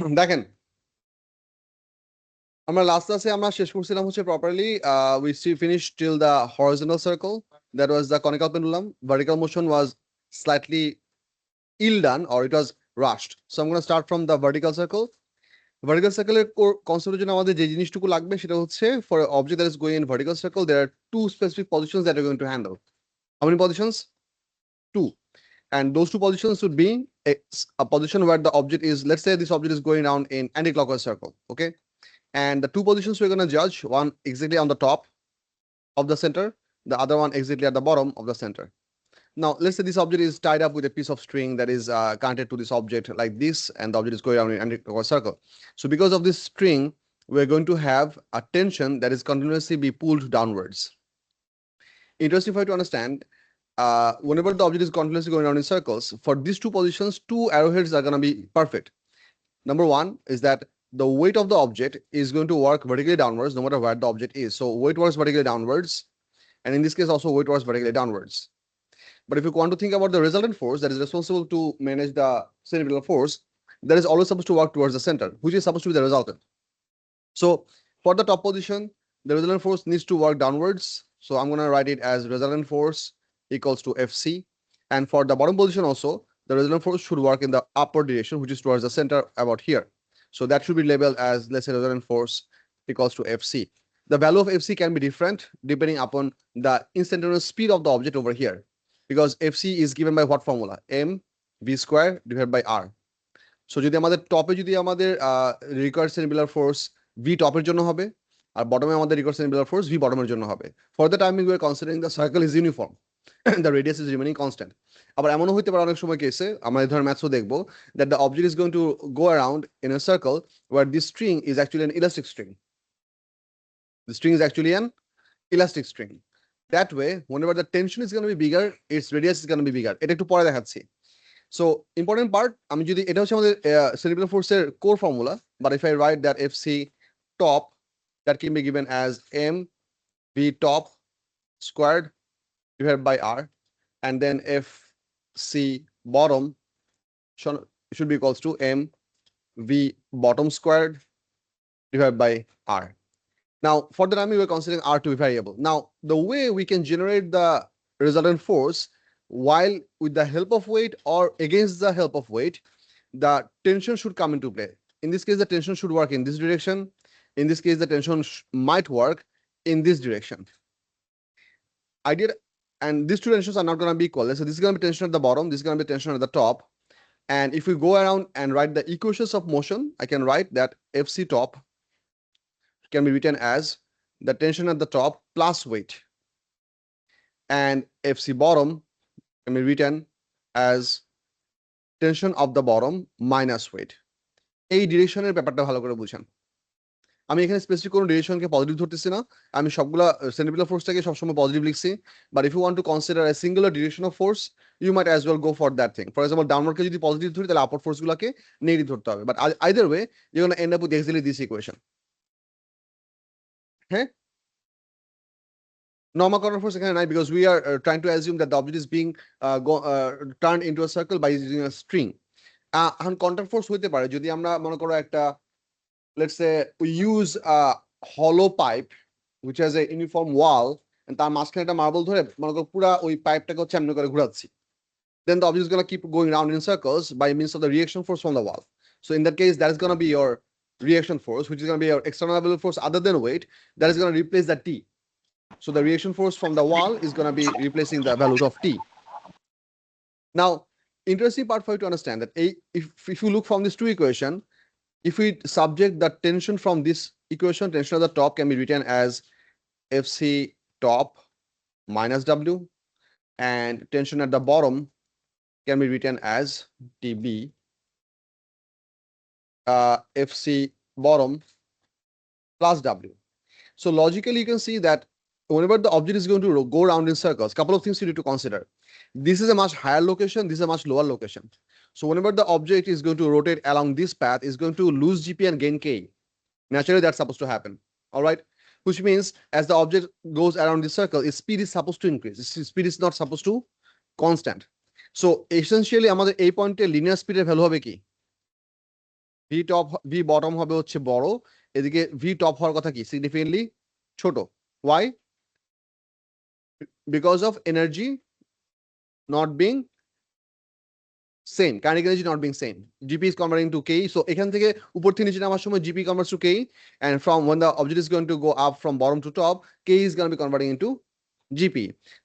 দেখেন আমরা লাস্ট ক্লাসে আমরা শেষ করছিলাম হচ্ছে properly we finished till the horizontal circle, that was the conical pendulum. Vertical motion was slightly ill done, or it was rushed. So I'm going to start from the vertical circle. Vertical circle এর কনসেপ্টের জন্য আমাদের যে জিনিসটুকু লাগবে সেটা হচ্ছে for an object that is going in vertical circle there are two specific positions that are going to handle. How many positions? Two. And those two positions would be a position where the object is, let's say this object is going around in anti-clockwise circle, okay? And the two positions we're going to judge, one exactly on the top of the center, the other one exactly at the bottom of the center. Now, let's say this object is tied up with a piece of string that is connected to this object like this, and the object is going around in anti-clockwise circle. So because of this string, we're going to have a tension that is continuously be pulled downwards. Interesting for you to understand, whenever the object is continuously going around in circles, for these two positions, two arrowheads are going to be perfect. Number one is that the weight of the object is going to work vertically downwards no matter where the object is. So weight works vertically downwards, and in this case also weight works vertically downwards. But if you want to think about the resultant force that is responsible to manage the centripetal force, that is always supposed to work towards the center, which is supposed to be the resultant. So for the top position, the resultant force needs to work downwards. So I'm going to write it as resultant force equals to Fc. And for the bottom position also, the resultant force should work in the upward direction, which is towards the center about here. So that should be labeled as, let's say, resultant force equals to Fc. The value of Fc can be different depending upon the instantaneous speed of the object over here, because Fc is given by what formula? mv square divided by r. So যদি আমাদের টপে যদি আমাদের required সেন্টিপিলার force v টপের জন্য হবে, আর বটমে আমাদের required সেন্টিপিলার force v বটমের জন্য হবে। For the timing we are considering the circle is uniform, the radius is remaining constant. আবার এমনও হইতে পারে অনেক সময় কেসে আমরা এই ধরনের ম্যাথসও দেখবো that the object is going to go around in a circle where this string is actually an elastic string. The string is actually an elastic string. That way, whenever the tension is going to be bigger, its radius is going to be bigger. এটা একটু পরে দেখাচ্ছি। So important part, আমি যদি এটা হচ্ছে আমাদের centripetal force এর core formula, but if I write that Fc top, that can be given as mv top squared divided by r, and then Fc bottom should be equals to mv bottom squared divided by r. Now, for the time we're considering r to be variable. Now, the way we can generate the resultant force while with the help of weight or against the help of weight, the tension should come into play. In this case, the tension should work in this direction. In this case, the tension might work in this direction. And these two tensions are not going to be equal. So this is going to be tension at the bottom, this is going to be tension at the top. And if we go around and write the equations of motion, I can write that Fc top can be written as the tension at the top plus weight, and Fc bottom can be written as tension of the bottom minus weight. এই ডিরেকশনের ব্যাপারটা ভালো করে বুঝেন। আমি এখানে specific কোনো ডিরেকশনকে positive ধরতেছি না, আমি সবগুলা সেন্টিপিটাল ফোর্সটাকে সবসময় পজিটিভ লিখছি। But if you want to consider a singular direction of force, you might as well go for that thing. For example, ডাউনওয়ার্ডকে যদি পজিটিভ ধরি তাহলে আপওয়ার্ড ফোর্সগুলোকে নেগেটিভ ধরতে হবে। But either way you gonna end up with exactly this equation. হ্যাঁ, normal corner force এখানে নাই, because we are trying to assume that the object is being turned into a circle by using a string. এখন contact force হইতে পারে যদি আমরা মনে করো একটা, let's say we use a hollow pipe which has a uniform wall, and তার মাঝখানে একটা মার্বল ধরে মনে করো পুরো ওই পাইপটাকে হচ্ছে এমনি করে ঘোরাচ্ছি, then the object is going to keep going around in circles by means of the reaction force from the wall. So in that case, that is going to be your reaction force, which is going to be your external available force other than weight, that is going to replace the T. So the reaction force from the wall is going to be replacing the values of T. Now, interesting part for you to understand that if you look from this two equation, if we subject the tension from this equation, tension at the top can be written as Fc top minus W, and tension at the bottom can be written as Tb Fc bottom plus W. So logically, you can see that whenever the object is going to go around in circles, couple of things you need to consider. This is a much higher location, this is a much lower location. So whenever the object is going to rotate along this path, it's going to lose Gp and gain K. Naturally, that's supposed to happen. All right, which means as the object goes around the circle, its speed is supposed to increase. Its speed is not supposed to constant. So essentially, আমাদের এই পয়েন্টে linear speed এর value হবে কি? V bottom হবে হচ্ছে বড়, এদিকে ভি টপ হওয়ার কথা কি সিগনিফিকেন্টলি ছোট। Why? Because of energy not being same, kinetic energy not being same, GP is converting to k, so এখান থেকে উপর থেকে নিচে নামার সময় GP converts to k, and from when the object is going to go up from bottom to top, k is going to be converting into gp.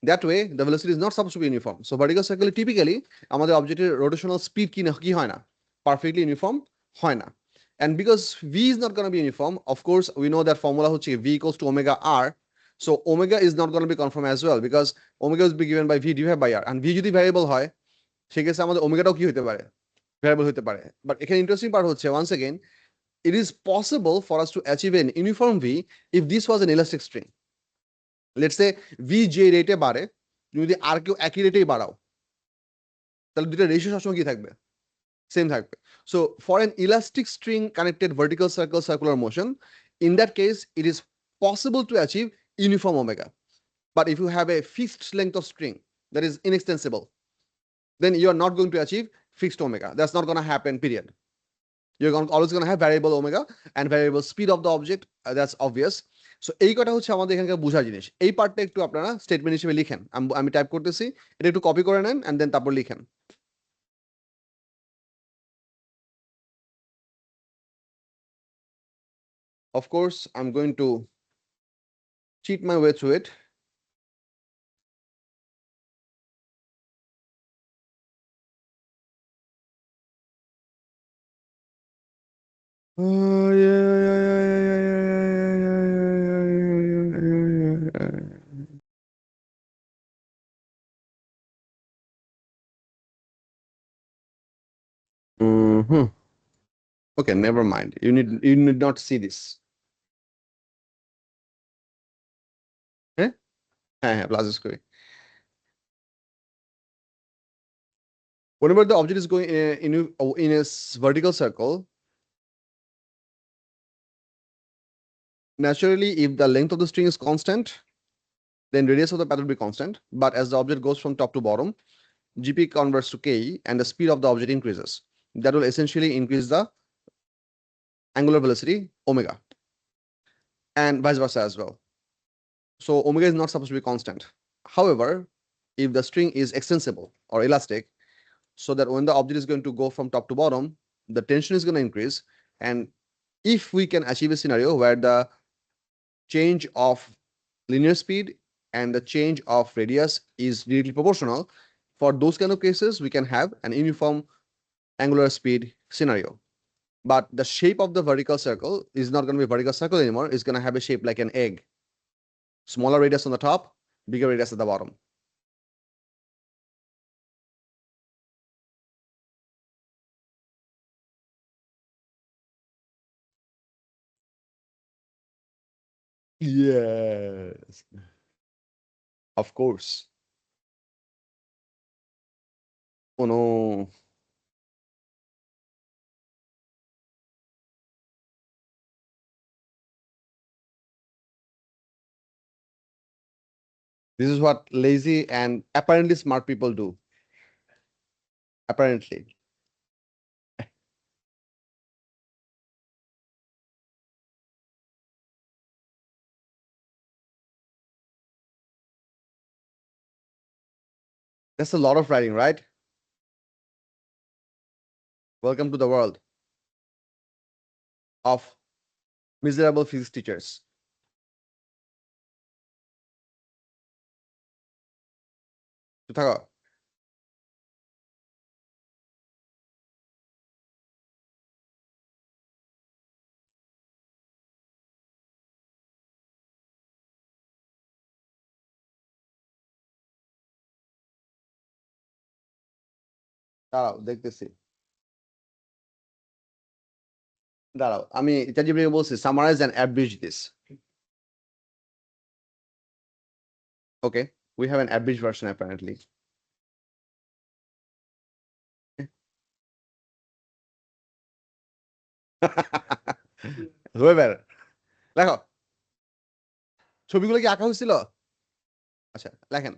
That way the velocity is not supposed to be uniform. So vertical circle typically আমাদের অবজেক্টের rotational speed কি হয় না, perfectly uniform হয় না। And because v is not going to be uniform, of course we know that formula হচ্ছে v equals to omega r, so omega is not going to be conform as well, because omega is be given by v divided by r, and v যদি variable হয় সেক্ষেত্রে আমাদের ওমেগাটাও কি হতে পারে, variable হতে পারে। বাট এখানে ইন্টারেস্টিং পার্ট হচ্ছে, once again, it is possible for us to achieve an uniform v if this was an elastic string. Let's say v যে রেটে বাড়ে, যদি আর কেউ একই রেটেই বাড়াও, তাহলে দুইটা রেশিও সবসময় কি থাকবে, সেম থাকবে। So for an elastic string connected vertical circle circular motion, in that case it is possible to achieve uniform omega. But if you have a fixed length of string that is inextensible, then you are not going to achieve fixed omega. That's not going to happen, period. You're always going to have variable omega and variable speed of the object. That's obvious. So এই কথা হচ্ছে আমাদের এখানকার বোঝার জিনিস। এই পার্টটা একটু আপনারা স্টেটমেন্ট হিসেবে লিখেন, আমি টাইপ করতেছি, এটা একটু কপি করে নেন এন্ড দেন তারপর লিখেন। Of course I'm going to cheat my way through it. Mm-hmm. Okay, never mind. You need not see this. হ্যাঁ হ্যাঁ হ্যাঁ, plus square. Whenever the object is going in a vertical circle, naturally if the length of the string is constant, then radius of the path will be constant. But as the object goes from top to bottom, gp converts to k and the speed of the object increases. That will essentially increase the angular velocity omega, and vice versa as well. So omega is not supposed to be constant. However, if the string is extensible or elastic, so that when the object is going to go from top to bottom, the tension is going to increase. And if we can achieve a scenario where the change of linear speed and the change of radius is directly proportional, for those kind of cases we can have an uniform angular speed scenario. But the shape of the vertical circle is not going to be a vertical circle anymore. It's going to have a shape like an egg, smaller radius on the top, bigger radius at the bottom. Yes, of course. Oh no. This is what lazy and apparently smart people do. Apparently. That's a lot of writing, right? Welcome to the world of miserable physics teachers. থাকো। দাঁড়াও দেখতেছি, দাঁড়াও আমি ChatGPT বলছি summarize and abridge this. Okay, we have an abridged version apparently. Whoever, লেখো। ছবিগুলো কি আঁকা হয়েছিল? আচ্ছা লেখেন।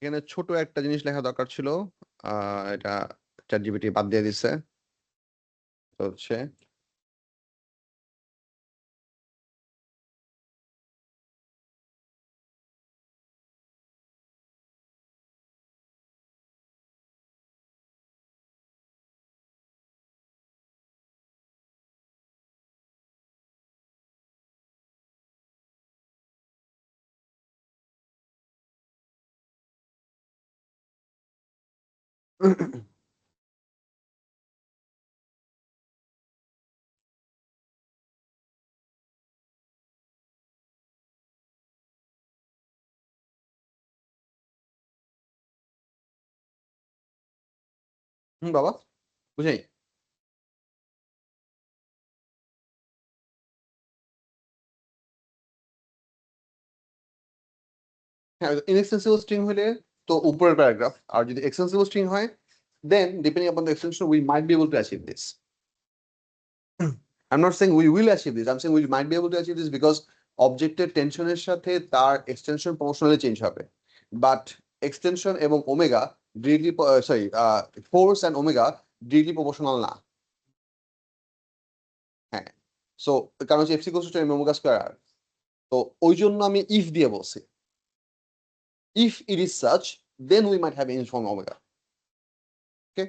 এখানে ছোট একটা জিনিস লেখা দরকার ছিল। এটা ChatGPT বাদ দিয়ে দিছে। তো হচ্ছে বাবা বুঝাই। হ্যাঁ, inextensible string হলে তো উপরের প্যারাগ্রাফ, আর যদি extensible string হয়, then depending upon the extension we might be able to achieve this. I'm not saying we will achieve this, I'm saying we might be able to achieve this because অবজেক্টের টেনশনের সাথে তার extension proportionally change হবে, but extension এবং omega directly, sorry, force and omega directly proportional না। হ্যাঁ, so কারণ হচ্ছে FC cos omega square r, তো ওই জন্য আমি ইফ দিয়ে বলছি, if it is such then we might have uniform omega. Okay.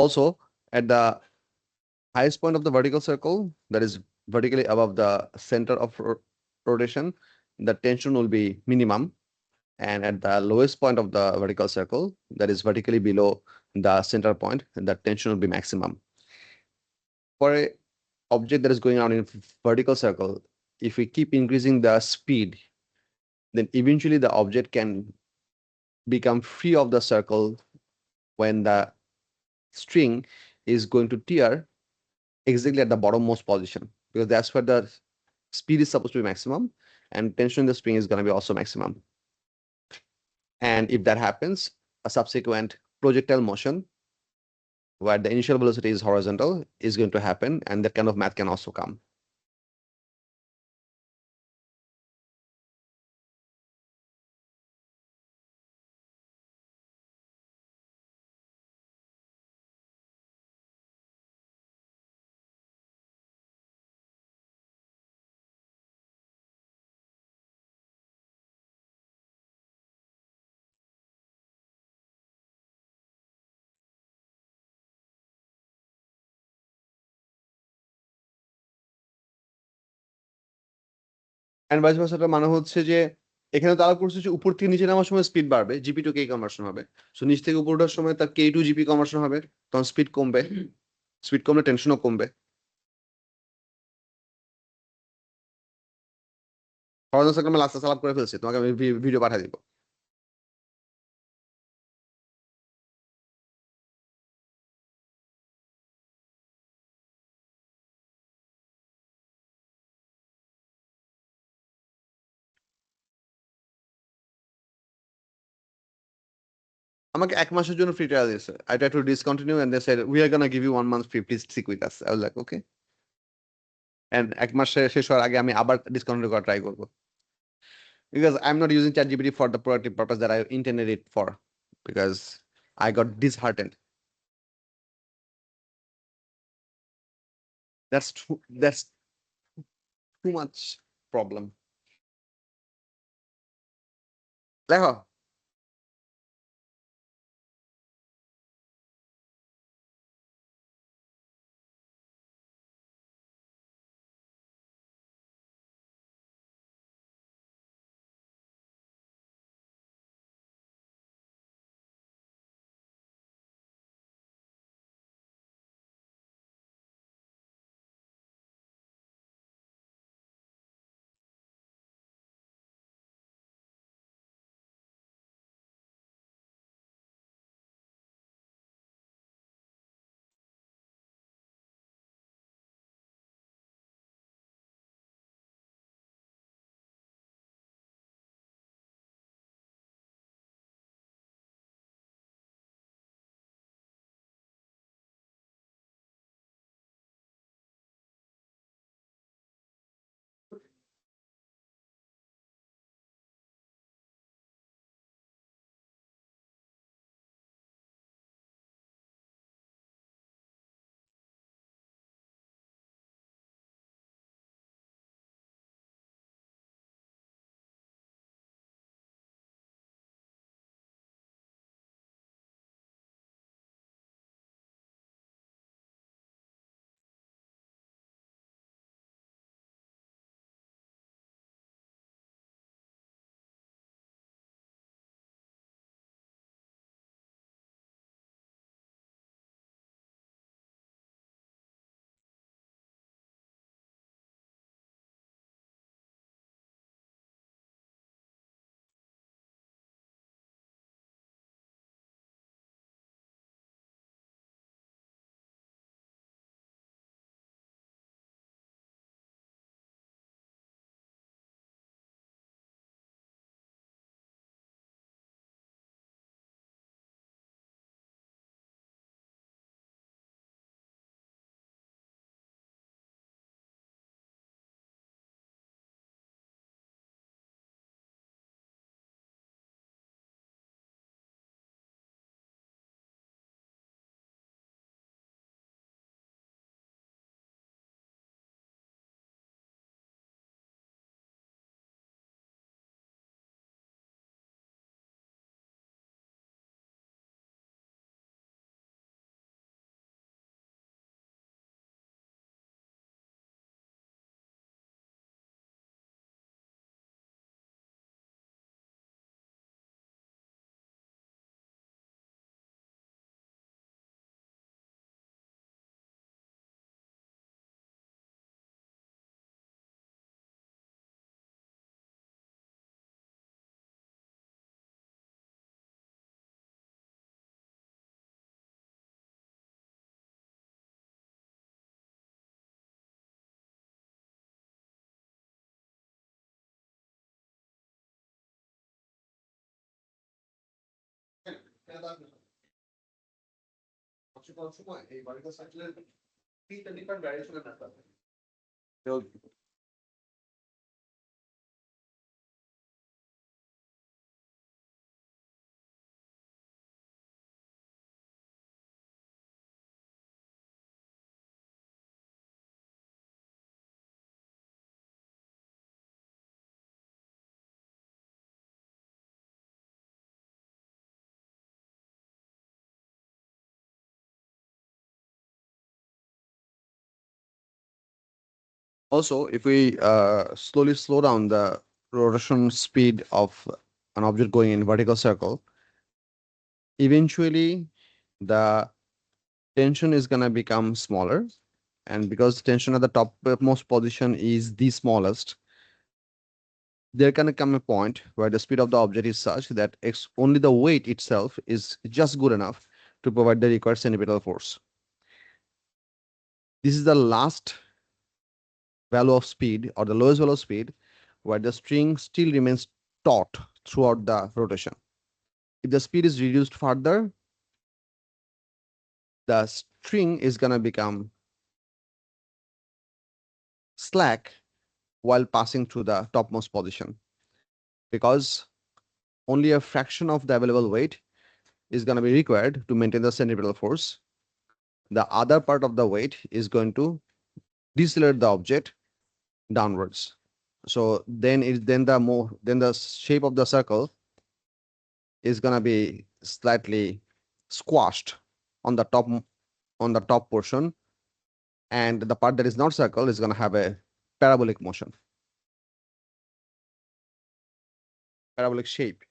Also, at the highest point of the vertical circle, that is vertically above the center of rotation, the tension will be minimum. And at the lowest point of the vertical circle, that is vertically below the center point, the tension will be maximum. For a object that is going around in vertical circle, if we keep increasing the speed, then eventually the object can become free of the circle when the string is going to tear exactly at the bottommost position, because that's where the speed is supposed to be maximum and tension in the spring is going to be also maximum. And if that happens, a subsequent projectile motion where the initial velocity is horizontal is going to happen, and that kind of math can also come. And vice versa মানে হচ্ছে যে এখানে তারা করছে যে উপর থেকে নিচে নামার সময় স্পিড বাড়বে, জিপি টু কে কনভার্সন হবে। সো নিচ থেকে উপর ওঠার সময় তার কে টু জিপি কনভার্সন হবে, তখন স্পিড কমবে, স্পিড কমলে টেনশনও কমবে। হরাইজন্টাল সার্কেল আমি লাস্টে সালাপ করে ফেলছি, তোমাকে আমি ভিডিও পাঠিয়ে দিব। আমাকে 1 মাসের জন্য ফ্রি ট্রায়াল দিয়েছে। I tried to discontinue and they said we are gonna give you 1 month free, please stick with us. I was like okay. And 1 মাস শেষ হওয়ার আগে আমি আবার ডিসকাউন্ট করা ট্রাই করবো, because I'm not using ChatGPT for the productive purpose that I intended it for, because I got disheartened. That's too much problem. দেখো, সময় এই ভার্টিক্যাল সার্কেলের তিনটা ডিফারেন্ট ভ্যারিয়েশনের ম্যাথড আছে। Also, if we slowly slow down the rotation speed of an object going in vertical circle, eventually the tension is going to become smaller. And because tension at the topmost position is the smallest, there can come a point where the speed of the object is such that only the weight itself is just good enough to provide the required centripetal force. This is the last value of speed or the lowest value of speed where the string still remains taut throughout the rotation. If the speed is reduced further, the string is going to become slack while passing through the topmost position because only a fraction of the available weight is going to be required to maintain the centripetal force. The other part of the weight is going to decelerate the object downwards. So then the shape of the circle is going to be slightly squashed on the top portion, and the part that is not circle is going to have a parabolic motion, parabolic shape.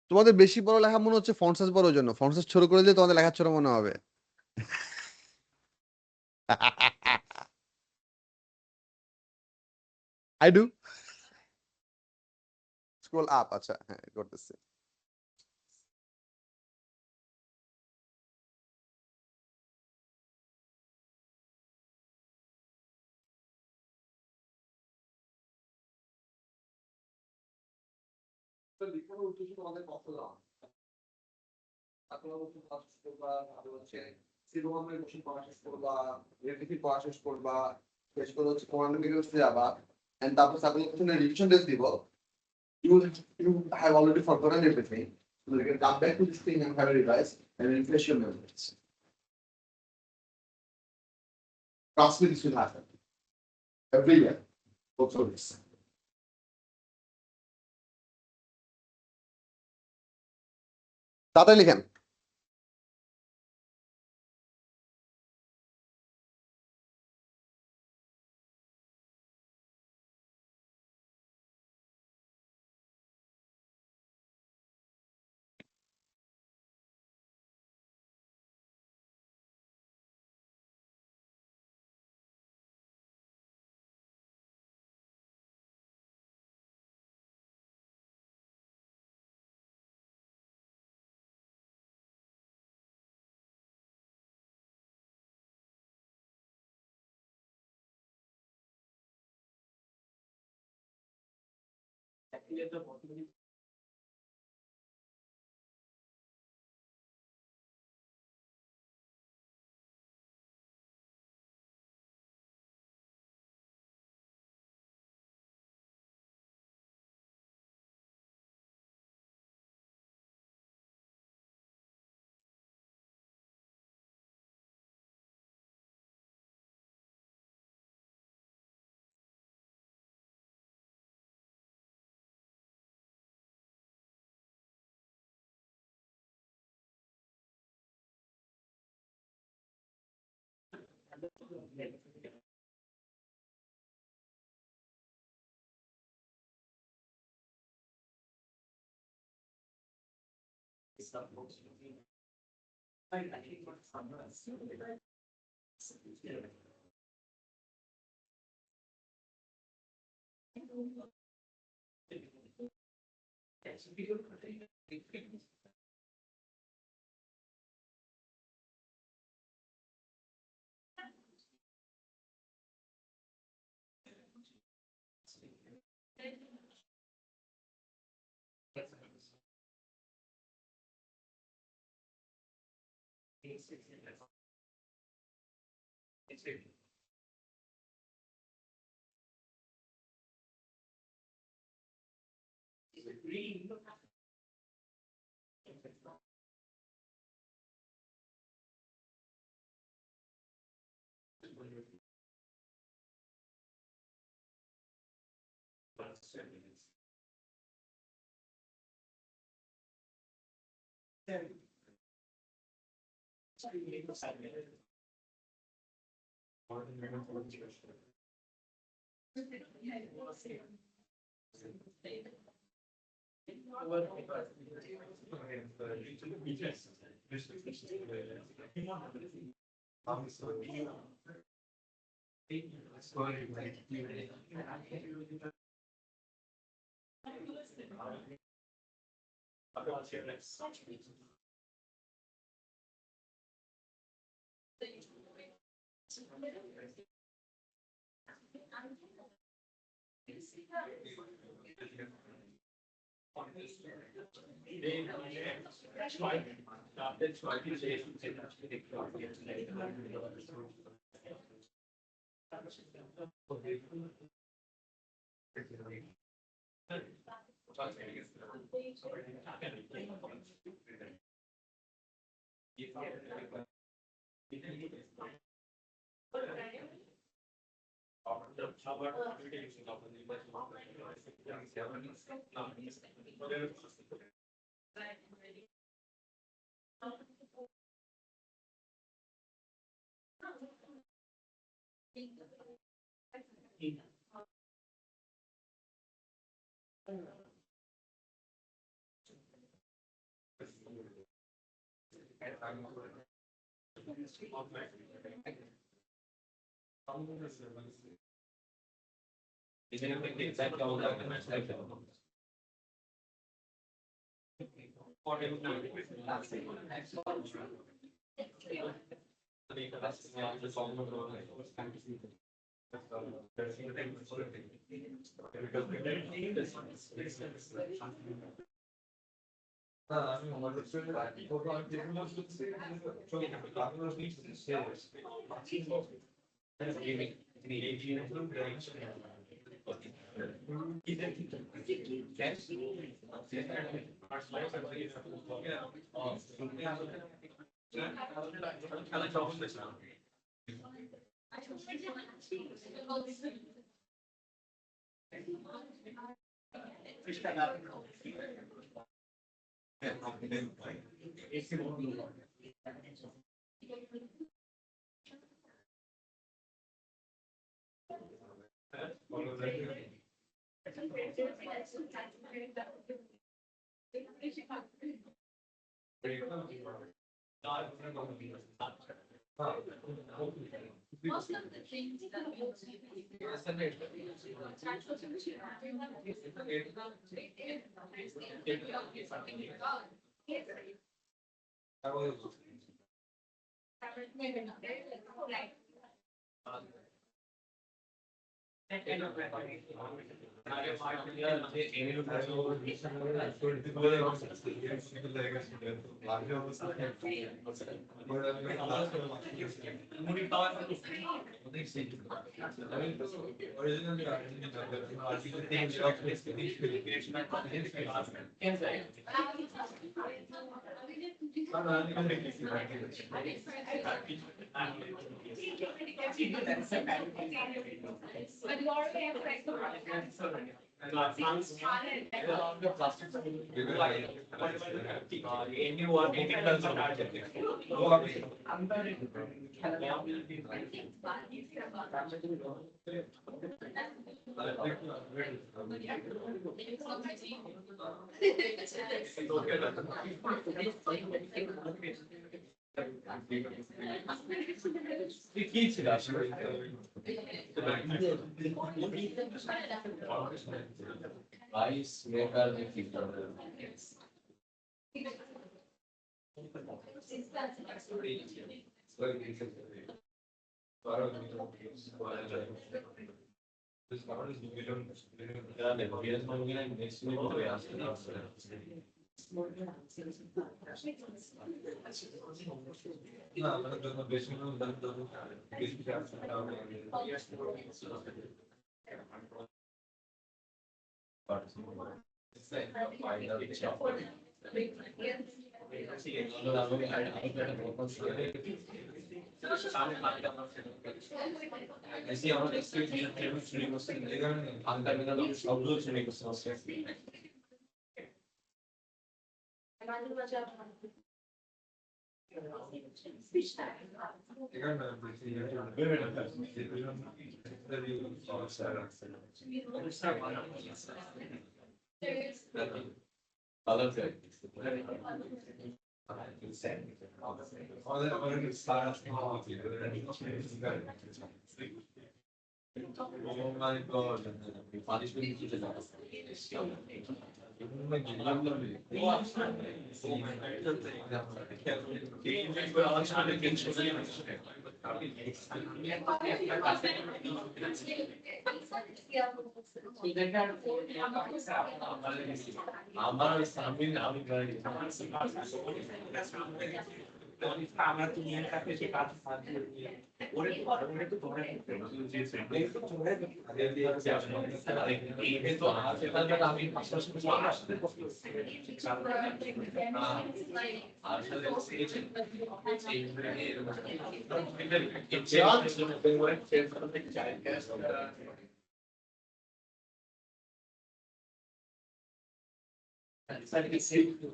তোমাদের বেশি বড় লেখা মনে হচ্ছে font size বড় জন্য, font size ছোট করে দিলে তোমাদের লেখা ছোট মনে হবে। I do scroll up. আচ্ছা, হ্যাঁ করতেছি। লিখানোর উদ্দেশ্য তোমাদের কত দাম করবা, তারপর হচ্ছে সিলোমানের কোশ্চেন পড়া শেষ করবা, রিলেটিভ পড়া শেষ করবা, শেষ করে হচ্ছে কমান্ড ভিডিওতে যাবা, এন্ড তারপর সাপ্লাই কোশ্চেনের রিভিশন টেস্ট দিব। You have already forgotten everything. So you can come back to this thing and have a revise and refresh your memories. Trust me, this will happen every year. Go through this. তাড়াতাড়ি লিখেন।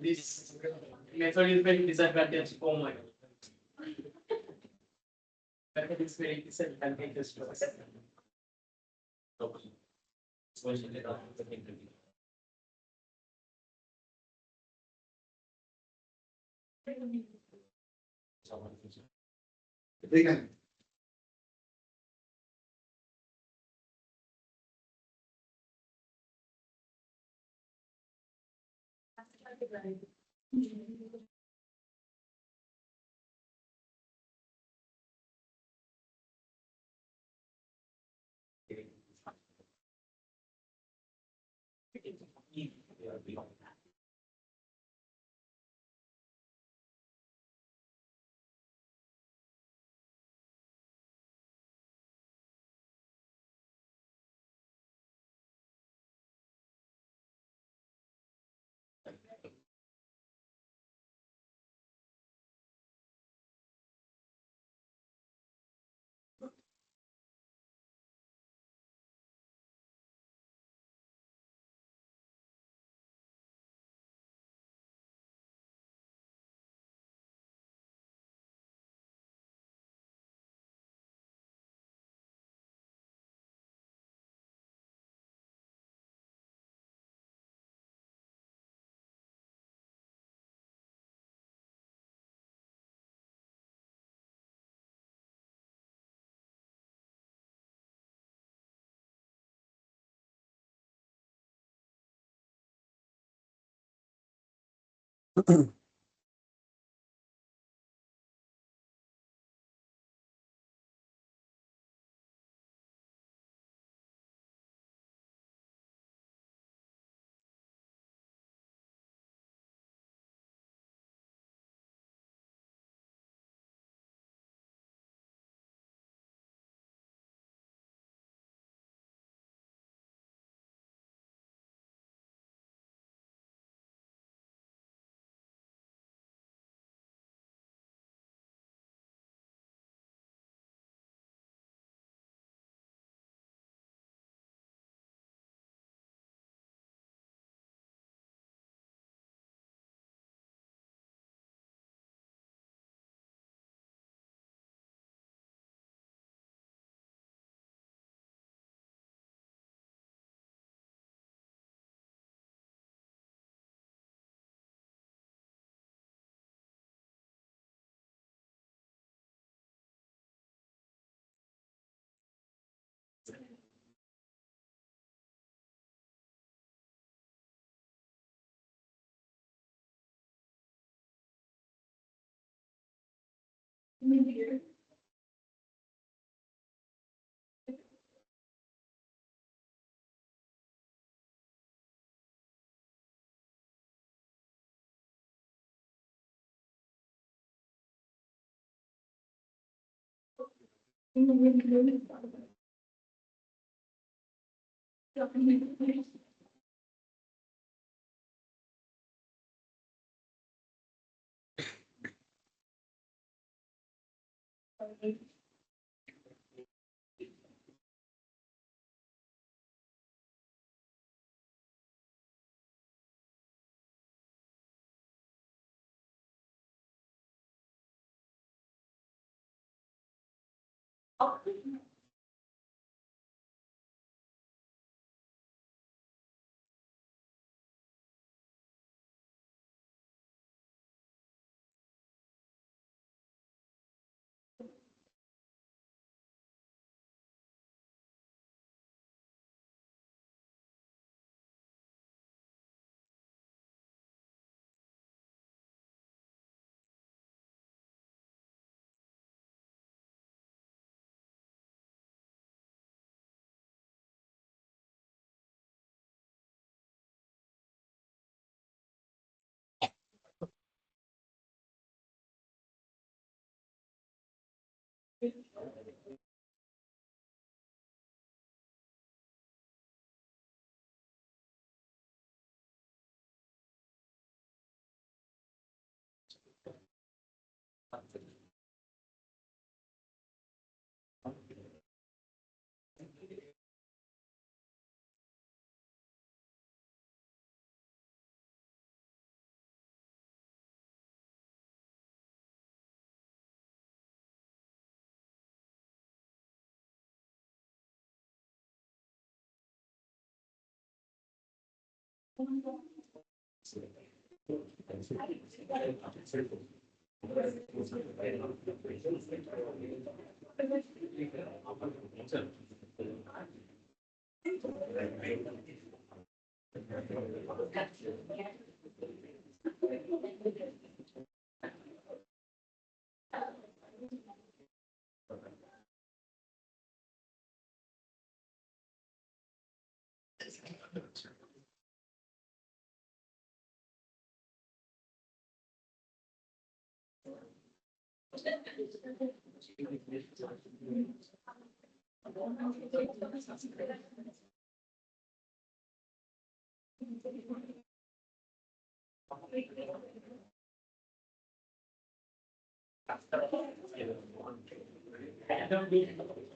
This method is very disadvantage. Oh my. Method is very disadvantageous to us.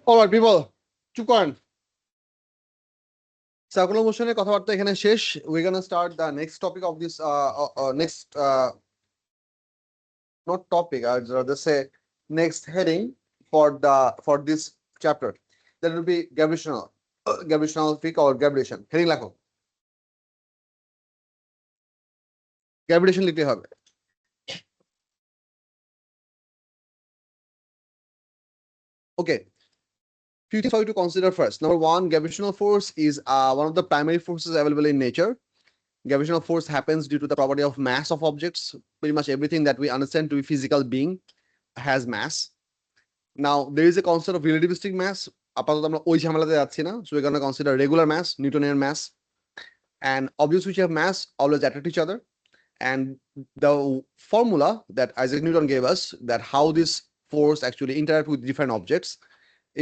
All right, people, চুপ করেন। Circular মোশনের কথাবার্তা এখানে শেষ। We're gonna start the next topic of this next not topic, I'd rather say next heading for this chapter. That will be gravitational field or gravitation. Heading লেখো। Gravitation লিখতে হবে। Okay. Few things for you to consider first. Number one, gravitational force is one of the primary forces available in nature. Gravitational force happens due to the property of mass of objects. Pretty much everything that we understand to be physical being has mass. Now, there is a concept of relativistic mass. আপাতত আমরা ওই ঝামেলাতে যাচ্ছি না. So we're going to consider regular mass, Newtonian mass, and objects which have mass always attract each other. And the formula that Isaac Newton gave us, that how this force actually interact with different objects,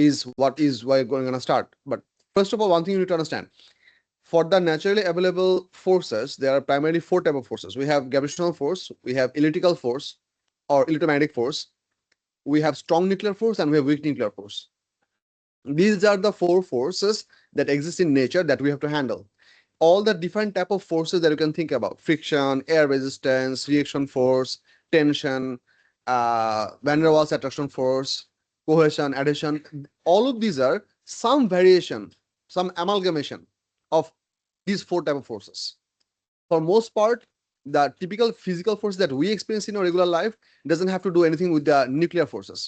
is what is we're going to start. But first of all, one thing you need to understand: for the naturally available forces, there are primarily four types of forces. We have gravitational force, we have elliptical force or electromagnetic force, we have strong nuclear force, and we have weak nuclear force. These are the four forces that exist in nature that we have to handle. All the different type of forces that you can think about: friction, air resistance, reaction force, tension, van der Waals attraction force, cohesion, adhesion. All of these are some variation, some amalgamation of these four type of forces. For most part, the typical physical force that we experience in our regular life doesn't have to do anything with the nuclear forces,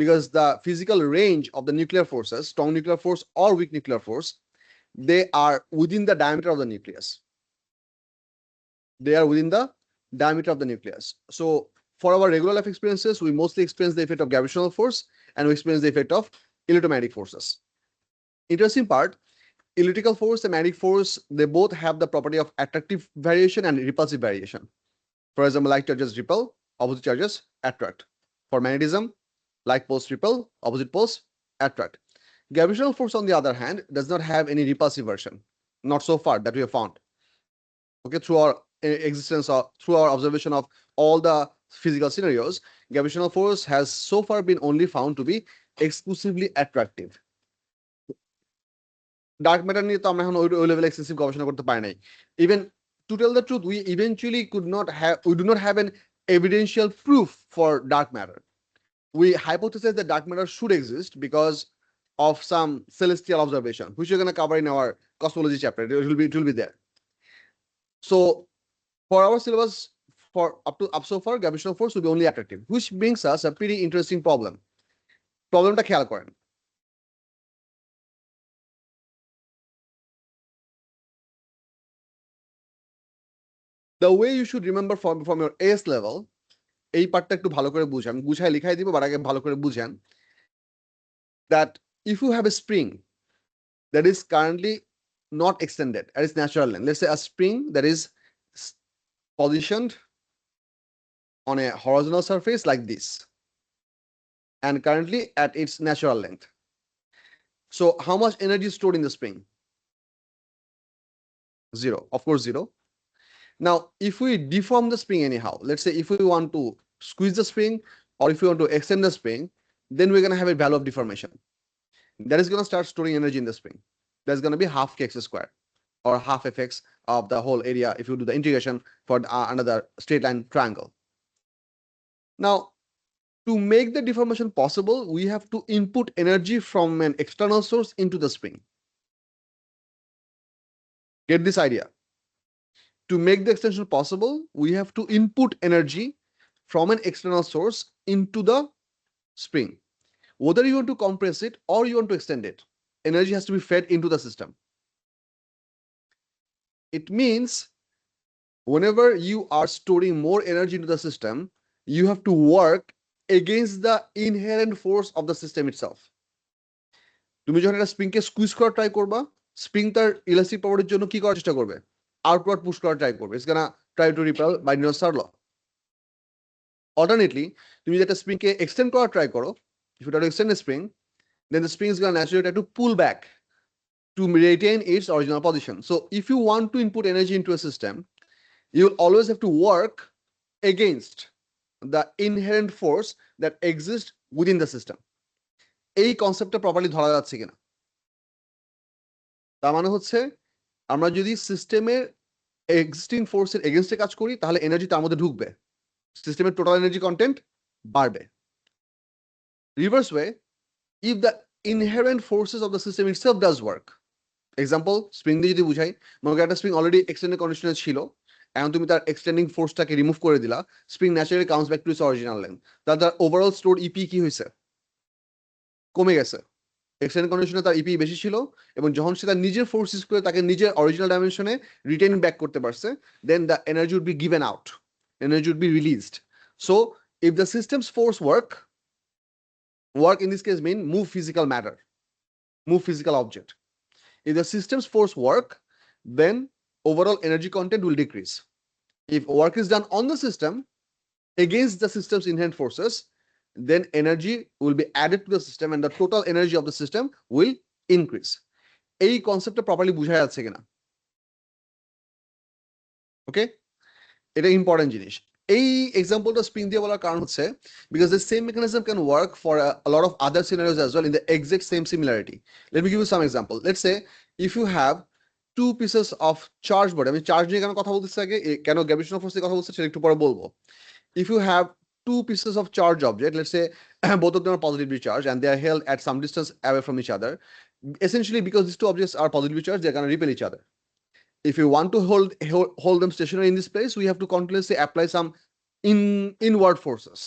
because the physical range of the nuclear forces, strong nuclear force or weak nuclear force, they are within the diameter of the nucleus. They are within the diameter of the nucleus. So for our regular life experiences, we mostly experience the effect of gravitational force and we experience the effect of electromagnetic forces. Interesting part, electrical force and magnetic force, they both have the property of attractive variation and repulsive variation. For example, like charges repel, opposite charges attract. For magnetism, like poles repel, opposite poles attract. Gravitational force, on the other hand, does not have any repulsive version, not so far that we have found. Okay, through our existence or through our observation of all the physical scenarios, gravitational force has so far been only found to be exclusively attractive. Dark matter নিয়ে তো আমরা এখন ওই level excessive গবেষণা করতে পারি নাই। Even to tell the truth, we eventually do not have an evidential proof for dark matter. We hypothesize that dark matter should exist because of some celestial observation, which we're going to cover in our cosmology chapter. It will be there. So for our syllabus, for up so far, gravitational force will be only attractive, which brings us a pretty interesting problem. Problemটা খেয়াল করেন। The way you should remember from your AS level, এই পার্টটা একটু ভালো করে বুঝান, বুঝায় লিখাই দিব, বাট আগে ভালো করে বুঝান that if you have a spring that is currently not extended at its natural length, let's say a spring that is positioned on a horizontal surface like this and currently at its natural length. So how much energy is stored in the spring? Zero, of course, zero. Now, if we deform the spring anyhow, let's say if we want to squeeze the spring or if we want to extend the spring, then we're going to have a value of deformation. That is going to start storing energy in the spring. That's going to be half kx squared or half fx of the whole area if you do the integration for another straight line triangle. Now, to make the deformation possible, we have to input energy from an external source into the spring. Get this idea? To make the extension possible, we have to input energy from an external source into the spring. Whether you want to compress it or you want to extend it, energy has to be fed into the system. It means whenever you are storing more energy into the system, you have to work against the inherent force of the system itself. তুমি যখন একটা স্প্রিংকে squeeze করা try করবা, spring তার elastic পাওয়ারের জন্য কি করার চেষ্টা করবে? Outward push করা ট্রাই করবে। It's gonna try to repel by Newton's third law. Alternately, তুমি যদি একটা স্প্রিংকে এক্সটেন্ড করা ট্রাই করো, if you try to extend the spring, then the spring is gonna naturally try to pull back to retain its original position. So if you want to input energy into a system, you will always have to work against the inherent force that exists within the system. এই কনসেপ্টটা properly ধরা যাচ্ছে কিনা? তার মানে হচ্ছে আমরা যদি সিস্টেমের এক্সিস্টিং ফোর্সের এগেইনস্টে কাজ করি তাহলে এনার্জি তার মধ্যে ঢুকবে, সিস্টেমের টোটাল এনার্জি কন্টেন্ট বাড়বে। Reverse way, if the inherent forces of the system itself does work, example spring দিয়ে যদি বুঝাই, মনে করি একটা স্প্রিং অলরেডি এক্সটেন্ডেড কন্ডিশনে ছিল, এখন তুমি তার এক্সটেন্ডিং ফোর্সটাকে রিমুভ করে দিলা, spring naturally comes back to its original length, তার ওভারঅল স্টোর ইপি কি হয়েছে? কমে গেছে। এক্সটেন্ডেড কন্ডিশনে তার ইপি বেশি ছিল এবং যখন সে তার নিজের ফোর্স ইউজ করে তাকে নিজের অরিজিনাল ডাইমেনশনে রিটেইন ব্যাক করতে পারছে, then the energy would be given out, energy would be released. So if the systems force work in this case mean move physical matter, move physical object. If the system's force work, then overall energy content will decrease. If work is done on the system against the system's inherent forces, then energy will be added to the system and the total energy of the system will increase. এই কনসেপ্টটা properly বোঝা যাচ্ছে কিনা? ওকে, এটা important জিনিস। এই এক্সাম্পলটা spring দিয়ে বলার কারণ হচ্ছে because the same mechanism can work for a lot of other scenarios as well in the exact same similarity. Let me give you some example. Let's say if you have two pieces of charge board, আমি charge নিয়ে কেন কথা বলতেছি আগে, কেন gravitational force নিয়ে কথা বলতেছি সেটা একটু পরে বলবো। If you have two pieces of charge object, let's say both of them are positively charged and they are held at some distance away from each other, essentially because these two objects are positively charged, they're going to repel each other. If you want to hold them stationary in this place, we have to continuously apply some inward forces.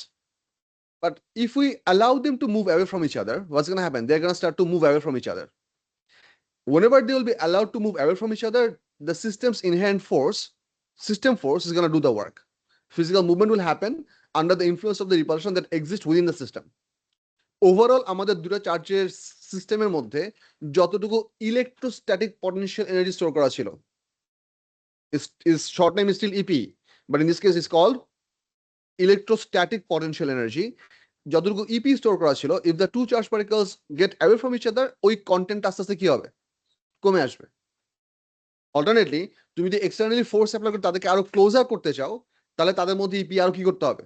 But if we allow them to move away from each other, what's going to happen? They're going to start to move away from each other. Whenever they will be allowed to move away from each other, the system's inherent force, system force, is going to do the work. Physical movement will happen under the influence of the repulsion that exists within the system. Overall, আমাদের দুটো চার্জের সিস্টেমের মধ্যে যতটুকু electrostatic potential energy store করা ছিল, is short name is still EP, but in this case it's called electrostatic potential energy. যতটুকু EP store করা ছিল, if the two charge particles get away from each other, ওই content আস্তে আস্তে কি হবে, কমে আসবে। অল্টারনেটলি তুমি যদি এক্সটার্নালি ফোর্স অ্যাপ্লাই করে তাদেরকে আরো ক্লোজার করতে চাও, তাহলে তাদের মধ্যে EP আরো কি করতে হবে,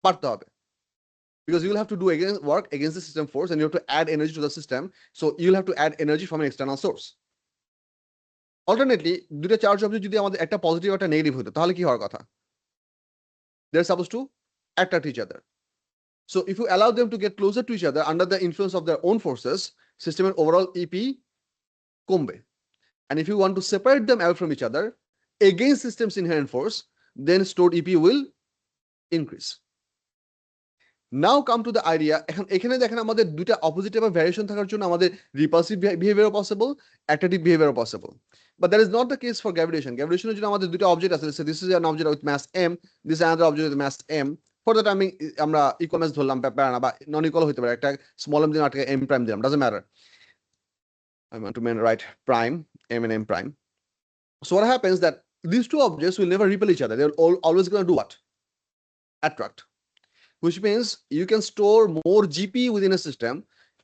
বাড়তে হবে। Because you will have to do work against the system force and you have to add energy to the system, so you'll have to add energy from an external source. Alternately, দুটো charge object যদি আমাদের একটা positive একটা negative হতো, তাহলে কি হওয়ার কথা, they're supposed to attract each other. So if you allow them to get closer to each other under the influence of their own forces, system overall EP কমবে. And if you want to separate them away from each other against system's inherent force, then stored EP will increase. Now come to the idea, এখানে দেখেন আমাদের দুটো opposite বা variation থাকার জন্য আমাদের repulsive behaviour possible, attractive behaviour possible, but that is not the case for gravitation. গ্র্যাভিটেশনের জন্য আমাদের দুটো অবজেক্ট আছে, this is an object with mass m, this is another object with mass m। For that আমরা equal mass ধরলাম, প্যারা না, বা নন ইকুয়াল হতে পারে, একটা স্মল m দিলাম, একটা m প্রাইম দিলাম, doesn't matter. I want to write prime, m and m prime. So what happens that these two objects will never repel each other. They're always going to do what? Attract. Which means you can store more GP within a system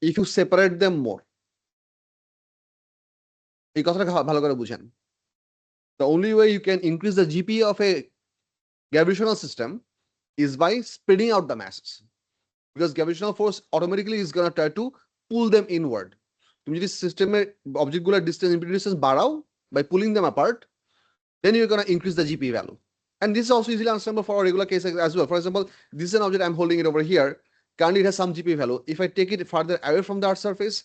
if you separate them more. এই কথাটা ভালো করে বুঝেন। The only way you can increase the GP of a gravitational system is by spreading out the masses, because gravitational force automatically is going to try to pull them inward. তুমি যদি সিস্টেমের অবজেক্টগুলোর distance impedance বাড়াও by pulling them apart, then you're going to increase the GP value. And this is also easily understandable for a regular case as well. For example, this is an object, I'm holding it over here. Currently it has some GP value. If I take it further away from the Earth surface,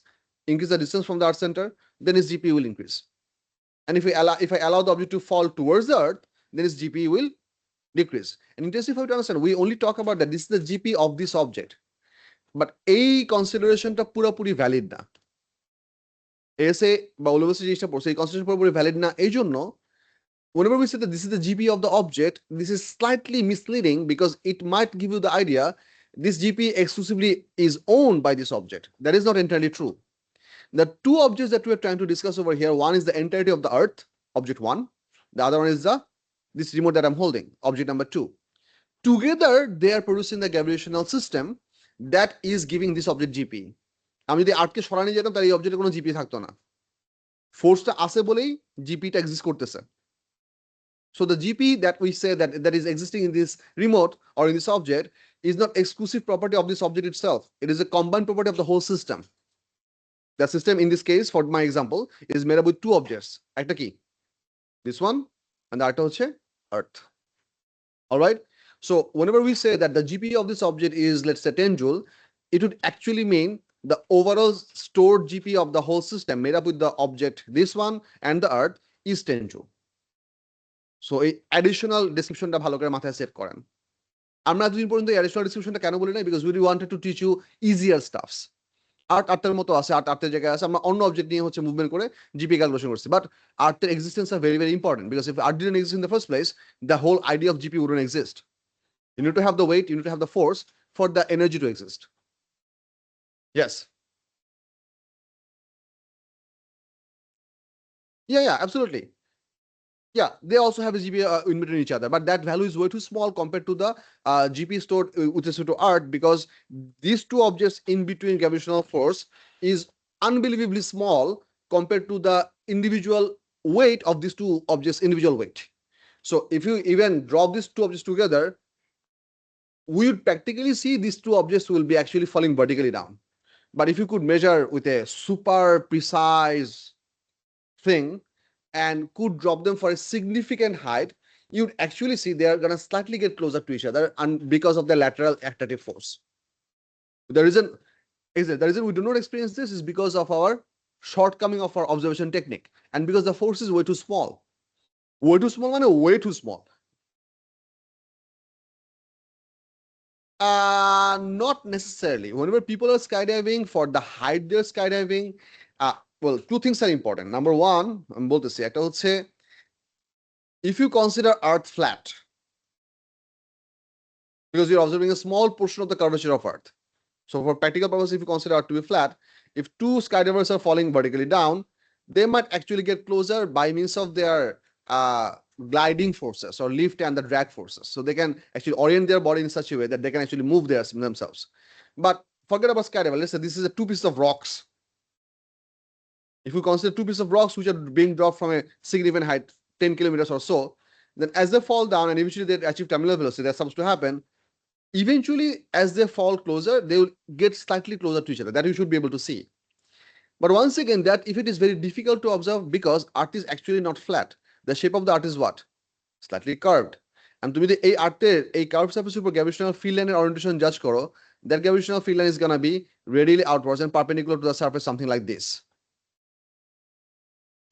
increase the distance from the Earth center, then its GP will increase. And if I allow the object to fall towards the Earth, then its GP will decrease. And interesting for you to understand, we only talk about that this is the GP of this object, but a consideration ta purapuri valid na. এসে বা ওলোভেসি জিনিসটা পড়ছে, এই concept পুরোপুরি valid না। এই জন্য whenever we say that this is the GP of the object, this is slightly misleading because it might give you the idea this GP exclusively is owned by this object. That is not entirely true. The two objects that we are trying to discuss over here, one is the entirety of the Earth, object 1. The other one is this remote that I'm holding, object number 2. Together, they are producing the gravitational system that is giving this object GP. আমি যদি আর্টকে সরানো যেতাম তাহলে এই অবজেক্টে কোনো GP থাকতো না, ফোর্সটা আছে বলেই জিপিটা এক্সিস্ট করতেছে। So the GP that we say that is existing in this remote or in this object is not exclusive property of this object itself. It is a combined property of the whole system. The system in this case, for my example, is made up with two objects. একটা কি? This one and the other হচ্ছে Earth. All right. So whenever we say that the GP of this object is, let's say, 10 joule, it would actually mean the overall stored GP of the whole system made up with the object, this one and the Earth, is 10 joule. So এই additional descriptionটা ভালো করে মাথায় set করেন। আমরা এতদিন পর্যন্ত additional descriptionটা কেন বলি না, because we wanted to teach you easier stuffs. আর্টের মতো আছে, আর্টের জায়গায় আছে, আমরা অন্য অবজেক্ট নিয়ে হচ্ছে মুভমেন্ট করে জিপি ক্যালকুলেশন করছি, বাট আর্টের existence are very very important, because if earth didn't exist in the first place, the whole idea of GP wouldn't exist. You need to have the weight, you need to have the force for the energy to exist. Yes. Yeah, absolutely. Yeah, they also have a GP in between each other, but that value is way too small compared to the GP stored with respect to Earth, because these two objects in between gravitational force is unbelievably small compared to the individual weight of these two objects, individual weight. So if you even drop these two objects together, we would practically see these two objects will be actually falling vertically down. But if you could measure with a super precise thing and could drop them for a significant height, you'd actually see they are going to slightly get closer to each other, and because of the lateral attractive force. The reason we do not experience this is because of our shortcoming of our observation technique, and because the force is way too small. Way too small, way too small. Not necessarily. Whenever people are skydiving, for the height they're skydiving, well, two things are important. Number one, আমি বলতেছি, একটা হচ্ছে, if you consider Earth flat, because you're observing a small portion of the curvature of Earth. So for practical purposes, if you consider Earth to be flat, if two skydivers are falling vertically down, they might actually get closer by means of their gliding forces or lift and the drag forces. So they can actually orient their body in such a way that they can actually move themselves. But forget about skydiver. Let's say this is a two pieces of rocks. If you consider two pieces of rocks which are being dropped from a significant height, 10 kilometers or so, then as they fall down and eventually they achieve terminal velocity, that's supposed to happen. Eventually, as they fall closer, they will get slightly closer to each other. That you should be able to see. But once again, that if it is very difficult to observe because Earth is actually not flat. The shape of the Earth is what? Slightly curved. And তুমি যদি এই আর্থের এই curve সারফেসের উপর gravitational field লাইনের orientation জাজ করো, that gravitational field line is gonna be radially outwards and perpendicular to the surface, something like this.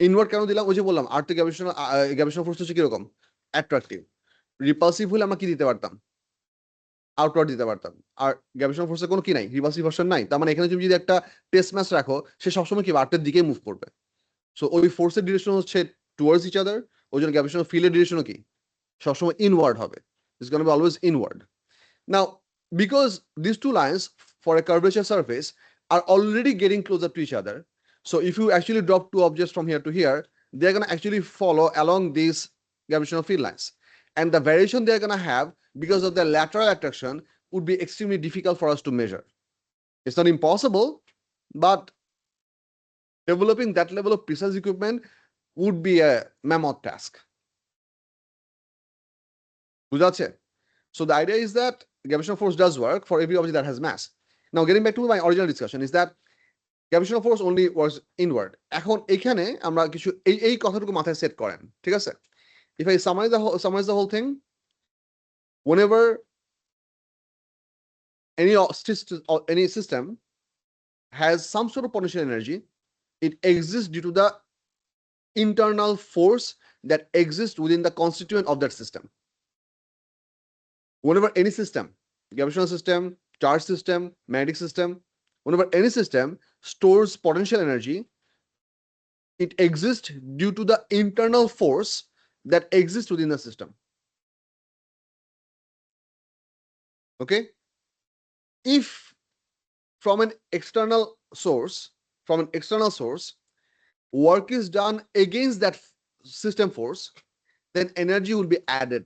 Inward কেন দিলাম? ওই যে বললাম আর্থে গ্র্যাভিটেশনাল ফোর্স হচ্ছে কিরকম? অ্যাট্রাকটিভ। রিপালসিভ হলে আমরা কি দিতে পারতাম? আউটওয়ার্ড দিতে পারতাম। আর গ্র্যাভিটেশনাল ফোর্সের কোনো কি নাই, রিভার্সিভ ভার্সন নাই। তার মানে এখানে তুমি যদি একটা টেস্ট ম্যাচ রাখো, সে সবসময় কি আর্থের দিকেই মুভ করবে। সো ওই ফোর্সের ডিরেকশন হচ্ছে টুয়ার্ডস ইচ আদার। ওই জন্য গ্র্যাভিটেশনাল ফিল্ডের ডিরেকশনও কি সবসময় ইনওয়ার্ড হবে। It's gonna be always inward. Now because these two lines for a curvature surface are already getting closer to each other, so if you actually drop two objects from here to here, they're going to actually follow along these gravitational field lines, and the variation they're going to have because of their lateral attraction would be extremely difficult for us to measure. It's not impossible, but developing that level of precise equipment would be a mammoth task. বুঝাচ্ছে? So the idea is that gravitational force does work for every object that has mass. Now getting back to my original discussion is that gravitational force only works inward. এখন এখানে আমরা কিছু এই কথাটুকু মাথায় set করেন, ঠিক আছে? If I summarize the whole thing, whenever any system has some sort of potential energy, it exists due to the internal force that exists within the constituent of that system. Whenever any system, gravitational system, charge system, magnetic system, whenever any system stores potential energy, it exists due to the internal force that exists within the system. Okay? If from an external source, work is done against that system force, then energy will be added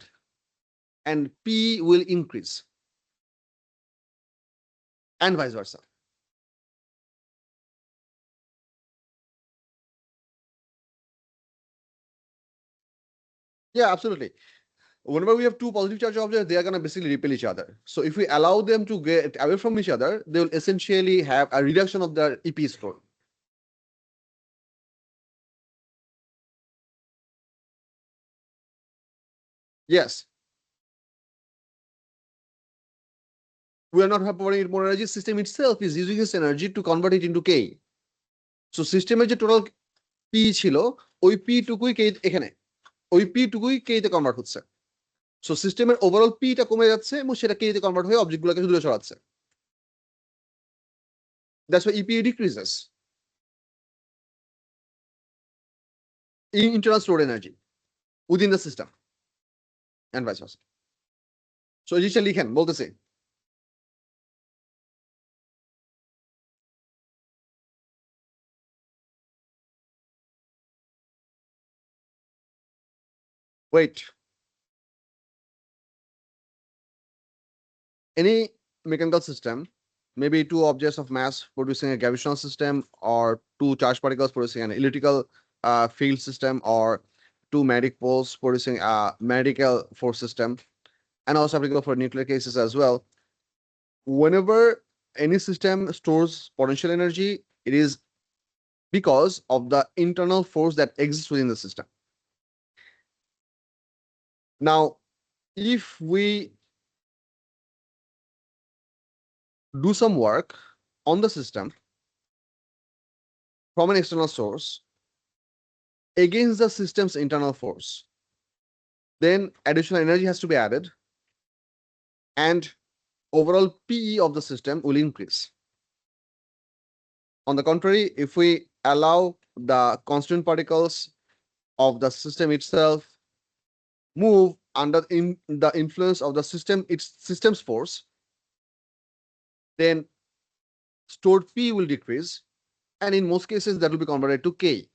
and P will increase, and vice versa. Yeah, absolutely. Whenever we have two positive charge objects, they are going to basically repel each other. So if we allow them to get away from each other, they will essentially have a reduction of their EP score. Yes. We are not providing it more energy. System itself is using this energy to convert it into K. So system যে total P ছিল, ওই P টুকুই K এখানে, ওই P টুকুই K তে convert হচ্ছে। So সিস্টেমের ওভারঅল P টা কমে যাচ্ছে এবং সেটা K তে কনভার্ট হয়ে অবজেক্টগুলোকে দূরে সরাচ্ছে। That's why EPA decreases in internal stored energy within the system and vice versa. So এই জিনিসটা লিখেন, বলতেছি wait. Any mechanical system, maybe two objects of mass producing a gravitational system, or two charged particles producing an electrical field system, or two magnetic poles producing a magnetical force system, and also applicable for nuclear cases as well. Whenever any system stores potential energy, it is because of the internal force that exists within the system. Now, if we do some work on the system from an external source against the system's internal force, then additional energy has to be added and overall PE of the system will increase. On the contrary, if we allow the constituent particles of the system itself move under in the influence of the system, its systems force, then stored P will decrease, and in most cases that will be converted to K.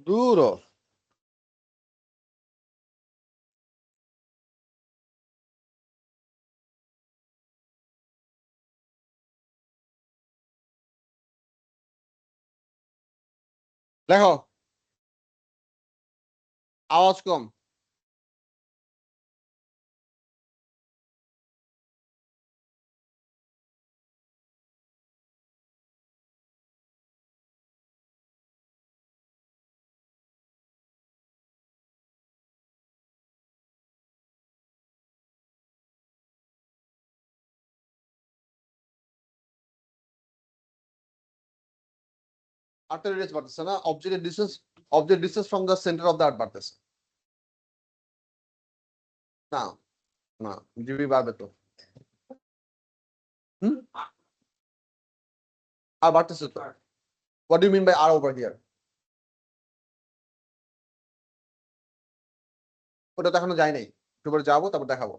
Duro. লেখো, আওয়াজ কম। আর্টের radius বাড়তেছে না, অবজেক্টের distance from the centre of the art বাড়তেছে। না, না, GB বাড়বে তো। হুম? আর বাড়তেছে তো। What do you mean by R over here? ওটা তো এখনো যায় নাই। একটু পরে যাবো, তারপর দেখাবো।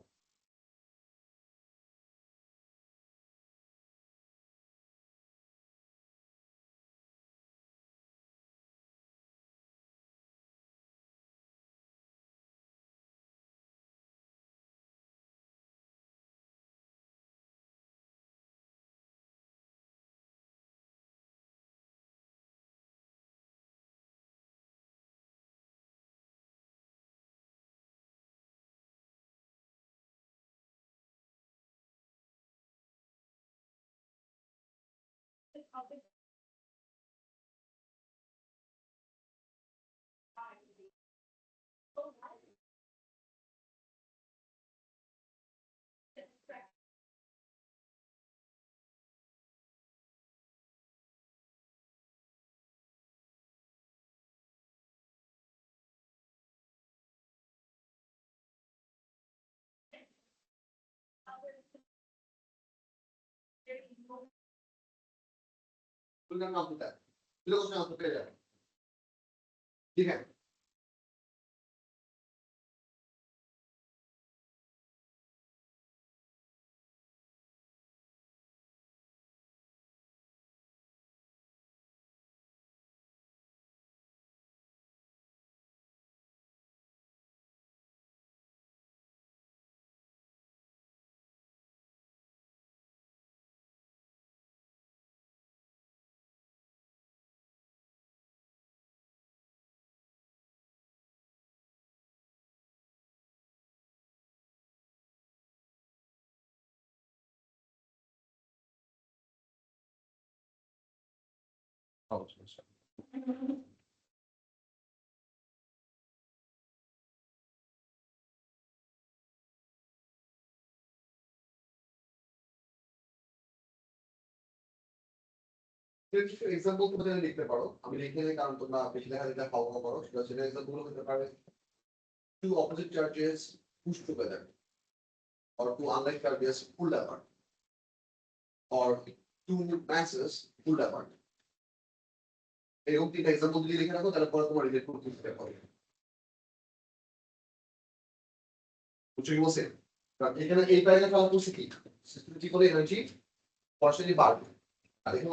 ঠিক আছে। অবশ্যই। কিছু এক্সাম্পল তোমরা লিখতে পারো, আমি লিখে নিই কারণ তোমরা বেশি লেখা দিতে খাওয়া করো, সেটা এক্সাম্পল হতে পারে two opposite charges pushed together, or two unlike charges pulled apart, or two masses pulled apart. এরকম তিনটা এক্সাম্পল যদি লিখে রাখো তাহলে পরে তোমার রিলেট করতে সুবিধা হবে। বুঝছো কি বলছে? কারণ এখানে এই প্যারাগ্রাফ খেলা করছে কি করে এনার্জি পরশালি বাড়বে আর এখানে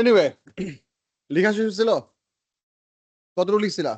এনিওয়ে, লেখা শেষ ছিল? কতটুকু লিখছিলা?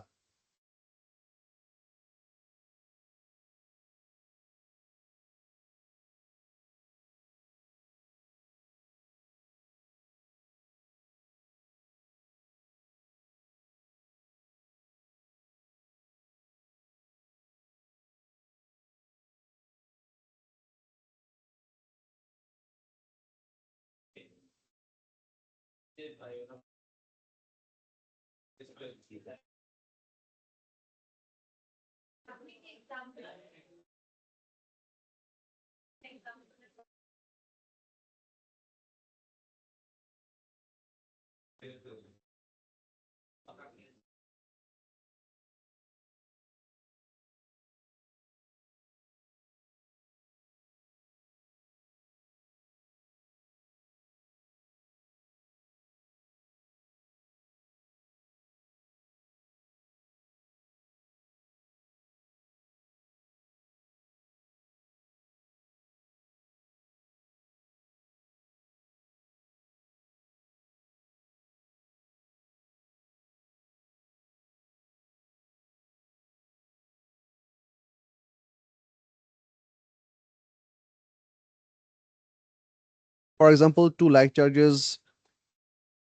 For example, two like charges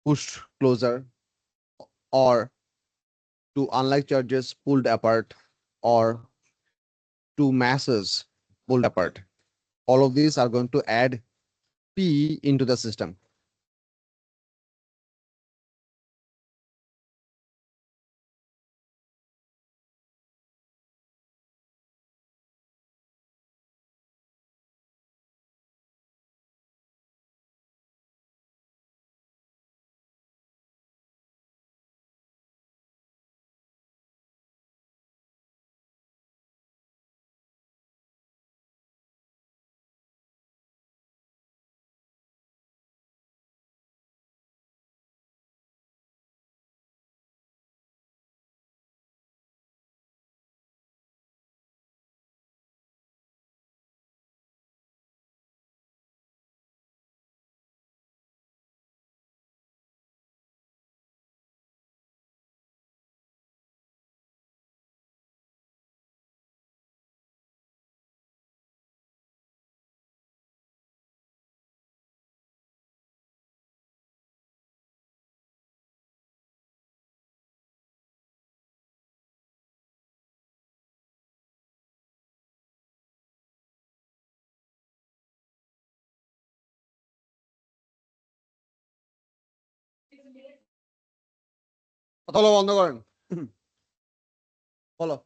pushed closer, or two unlike charges pulled apart, or two masses pulled apart. All of these are going to add P into the system. কথা বলা বন্ধ করেন। বলো।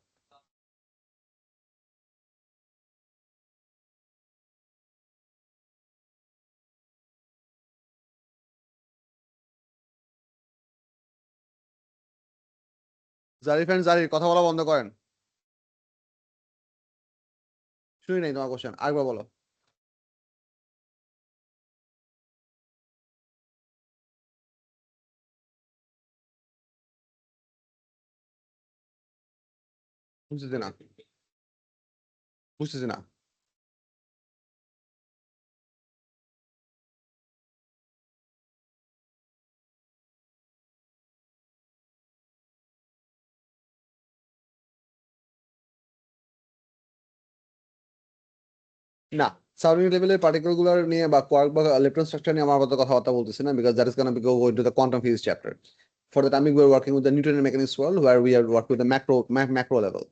জারিফ এন্ড জারির কথা বলা বন্ধ করেন। শুনি নাই তোমার কোশ্চেন, আরেকবার বলো। বুঝতেছি না, বুঝতেছি না। না, সারাউন্ডিং লেভেলের পার্টিকেল গুলার নিয়ে বা কোয়ার্ক বা লেপ্টন স্ট্রাকচার নিয়ে আমার কথা কথাবার্তা বলতেছি না, because that is gonna go into the quantum physics chapter. For the time being, we're working with the Newtonian mechanics world, where we are working with the macro level.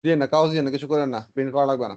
দিয়ে না, কাগজ দিয়ে না, কিছু করেন না, প্রিন্ট করা লাগবে না।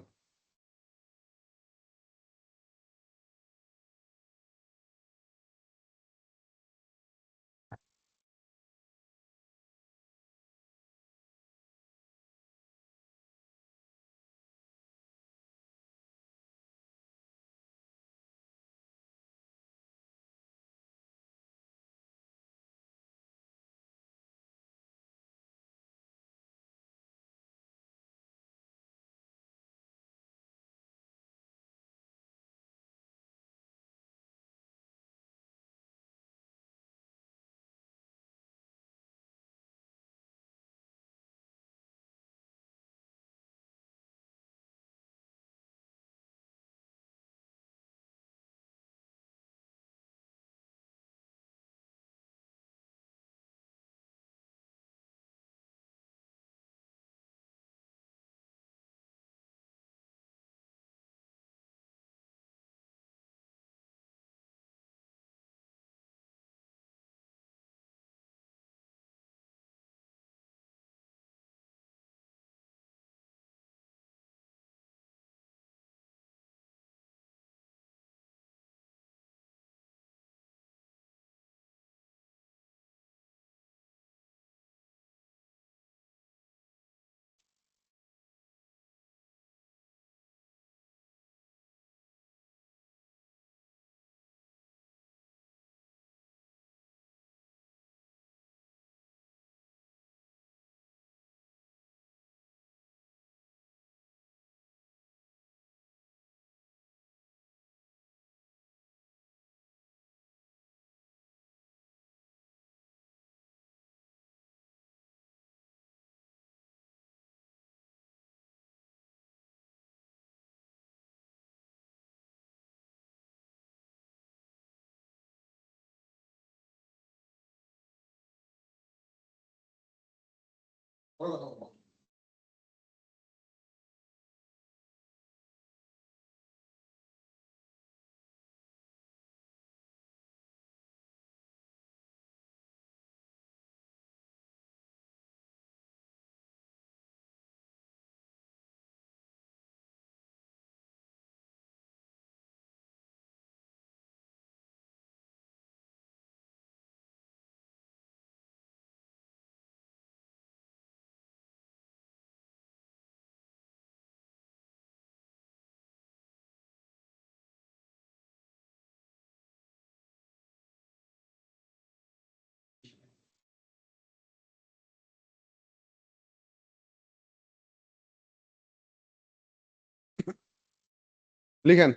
লিখেন।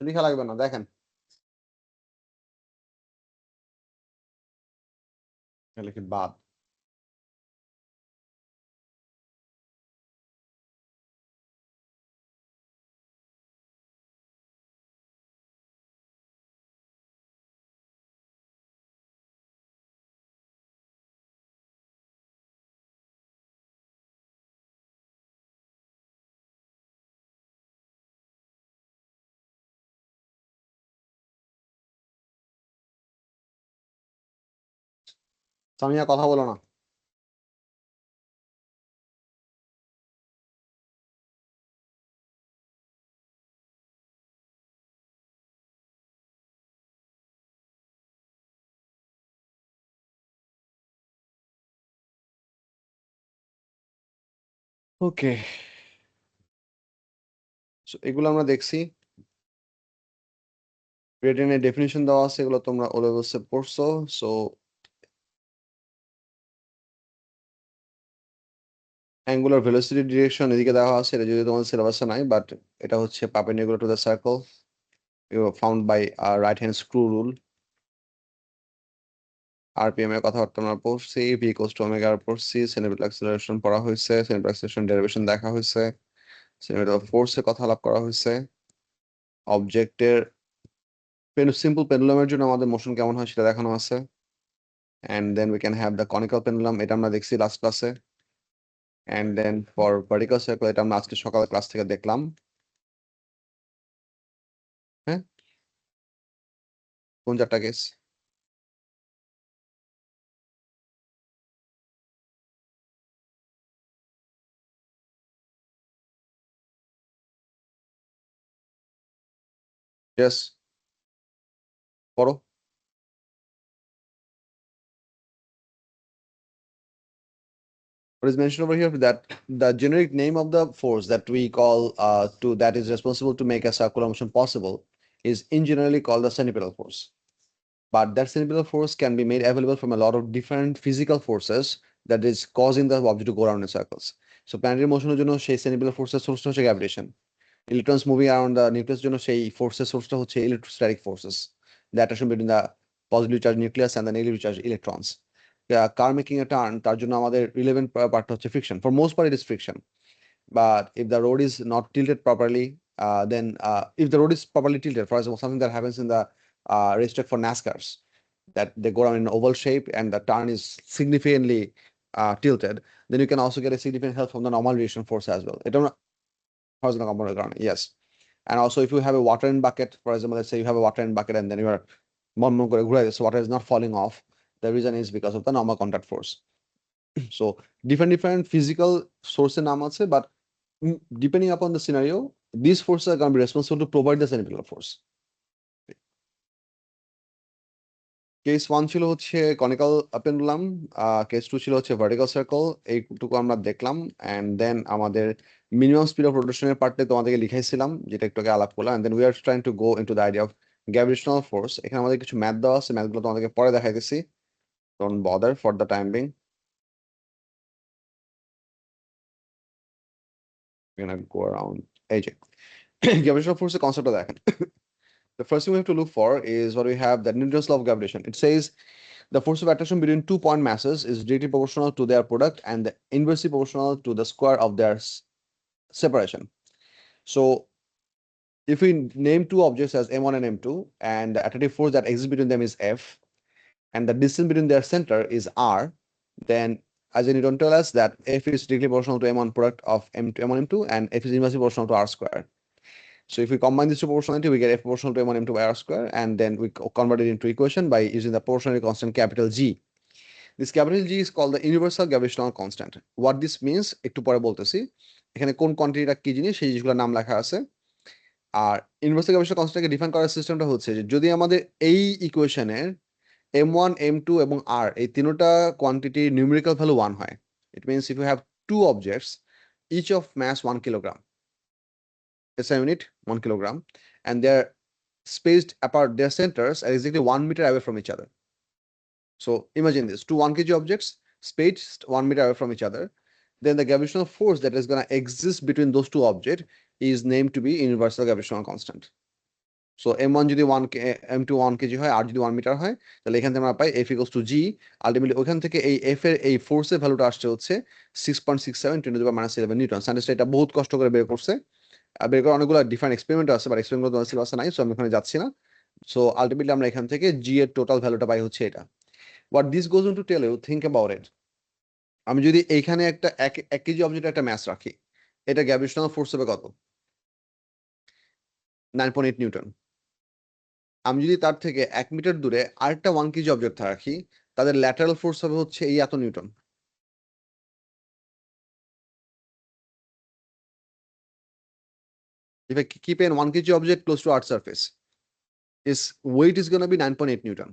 লিখা লাগবে না, দেখেন। লিখেন বাদ। সামিয়া কথা বলো না। ওকে, এগুলো আমরা দেখছি। গ্রেডিয়েন্টের ডেফিনিশন দেওয়া আছে, এগুলো তোমরা ও লেভেলসে পড়ছো। সো অ্যাঙ্গুলার ভেলোসিটি ডিরেকশন এদিকে দেওয়া আছে, এটা যদি তোমাদের সিলেবাসে নাই, বাট এটা হচ্ছে perpendicular to the circle found by right hand screw rule. RPM এর কথাবার্তা আমরা পড়ছি, v equals to omega r পড়ছি, সেন্ট্রিপিটাল অ্যাক্সেলারেশন পড়া হয়েছে, সেন্ট্রিপিটাল অ্যাক্সেলারেশন ডেরিভেশন দেখা হয়েছে, সেন্ট্রিপিটাল ফোর্সের কথা আলাপ করা হয়েছে। অবজেক্টের সিম্পল পেন্ডুলামের জন্য আমাদের মোশন কেমন হয় সেটা দেখানো আছে। And then we can have the conical pendulum, এটা আমরা দেখছি লাস্ট ক্লাসে। And then for vertical circle, এটা আমরা আজকে সকালে ক্লাস থেকে দেখলাম। হ্যাঁ, কোন চারটা কেস? Yes. পড়ো। What is mentioned over here that the generic name of the force that we call that is responsible to make a circular motion possible is in generally called the centripetal force. But that centripetal force can be made available from a lot of different physical forces that is causing the object to go around in circles. So planetary motion জন্য সেই centripetal forces source হচ্ছে gravitation. Electrons moving around the nucleus জন্য সেই forces source হচ্ছে electrostatic forces. The attraction between the positively charged nucleus and the negatively charged electrons. Car making a turn তার জন্য আমাদের relevant part হচ্ছে friction. For most part it is friction. But if the road is not tilted properly, then if the road is properly tilted, for example, something that happens in the racetrack for NASCARs, that they go around in an oval shape and the turn is significantly tilted, then you can also get a significant help from the normal reaction force as well. It don't horizontal component ground, yes. And also if you have a water in bucket, for example, let's say you have a water in bucket and then you are so water is not falling off. The reason is because of the normal contact force. So different physical sources নাম আছে, but depending upon the scenario, these forces are going to be responsible to provide the centripetal force. Case 1 ছিল হচ্ছে conical pendulum, case 2 ছিল হচ্ছে vertical circle. এইটুকু আমরা দেখলাম, and then আমাদের মিনিমাম স্পিড অফ রোটেশনের পার্টে তোমাদেরকে লিখাইছিলাম, যেটা একটু আগে আলাপ করলাম, and then we are trying to go into the idea of gravitational force. এখানে আমাদের কিছু ম্যাথ দেওয়া আছে, ম্যাথগুলো তোমাদেরকে পরে দেখাইতেছি, don't bother for the time being. Go around এই যে গ্র্যাভিটেশনাল ফোর্সের কনসেপ্টটা দেখেন। The first thing we have to look for is what we have, that Newton's law of gravitation. It says the force of attraction between 2 point masses is directly proportional to their product and inversely proportional to the square of their separation. So if we name two objects as M1 and M2, and the attractive force that exists between them is F, and the distance between their center is R, then as in Newton tell us that F is directly proportional to M1 product of M1 M2 and F is inversely proportional to R square. So if we combine these two proportionality, we get F proportional to M1 M2 by R square, and then we convert it into equation by using the proportionality constant capital G. This capital G is called the universal gravitational constant. What this means একটু পরে বলতেছি, এখানে কোন কোয়ান্টিটিটা কি জিনিস সেই জিনিসগুলোর নাম লেখা আছে। আর ইউনিভার্সাল গ্র্যাভিটেশনাল কনস্ট্যান্টকে ডিফাইন করার সিস্টেমটা হচ্ছে যে যদি আমাদের এই ইকুয়েশনের M1 M2 এবং R এই তিনটা কোয়ান্টিটি নিউমেরিক্যাল ভ্যালু 1 হয়, it means if you have two objects each of mass 1 kilogram, SI unit 1 kilogram, and they're spaced apart, their centers are exactly 1 meter away from each other. So imagine this, two 1 kg objects spaced 1 meter away from each other, then the gravitational force that is going to exist between those two objects is named to be universal gravitational constant. So M1 যদি 1 M2 1 kg হয়, R যদি 1 metre হয়, তাহলে এখান থেকে আমরা পাই F equals to G। Ultimately ওখান থেকে এই F এর এই ফোর্সের ভ্যালুটা আসছে হচ্ছে 6.67 × 10⁻11 নিউটন। সায়েন্টিস্ট এটা বহুত কষ্ট করে বের করছে, বের করে অনেকগুলো ডিফারেন্ট এক্সপেরিমেন্ট আছে, বাট এক্সপেরিমেন্ট তোমাদের সিলেবাসে নাই, সো আমি ওখানে যাচ্ছি না। সো আলটিমেটলি আমরা এখান থেকে G এর টোটাল ভ্যালুটা পাই হচ্ছে এটা। What this goes on to tell you, think about it. আমি যদি এইখানে একটা 1 কেজি অবজেক্টের একটা ম্যাস রাখি, এটা গ্র্যাভিটেশনাল ফোর্স হবে কত? 9.8 নিউটন। আমি যদি তার থেকে 1 মিটার দূরে আরেকটা 1 কেজি অবজেক্ট রাখি, তাদের ল্যাটারাল ফোর্স হবে হচ্ছে এই এত Newton. If I keep a 1 kg object close to Earth's surface, its weight is going to be 9.8 Newton.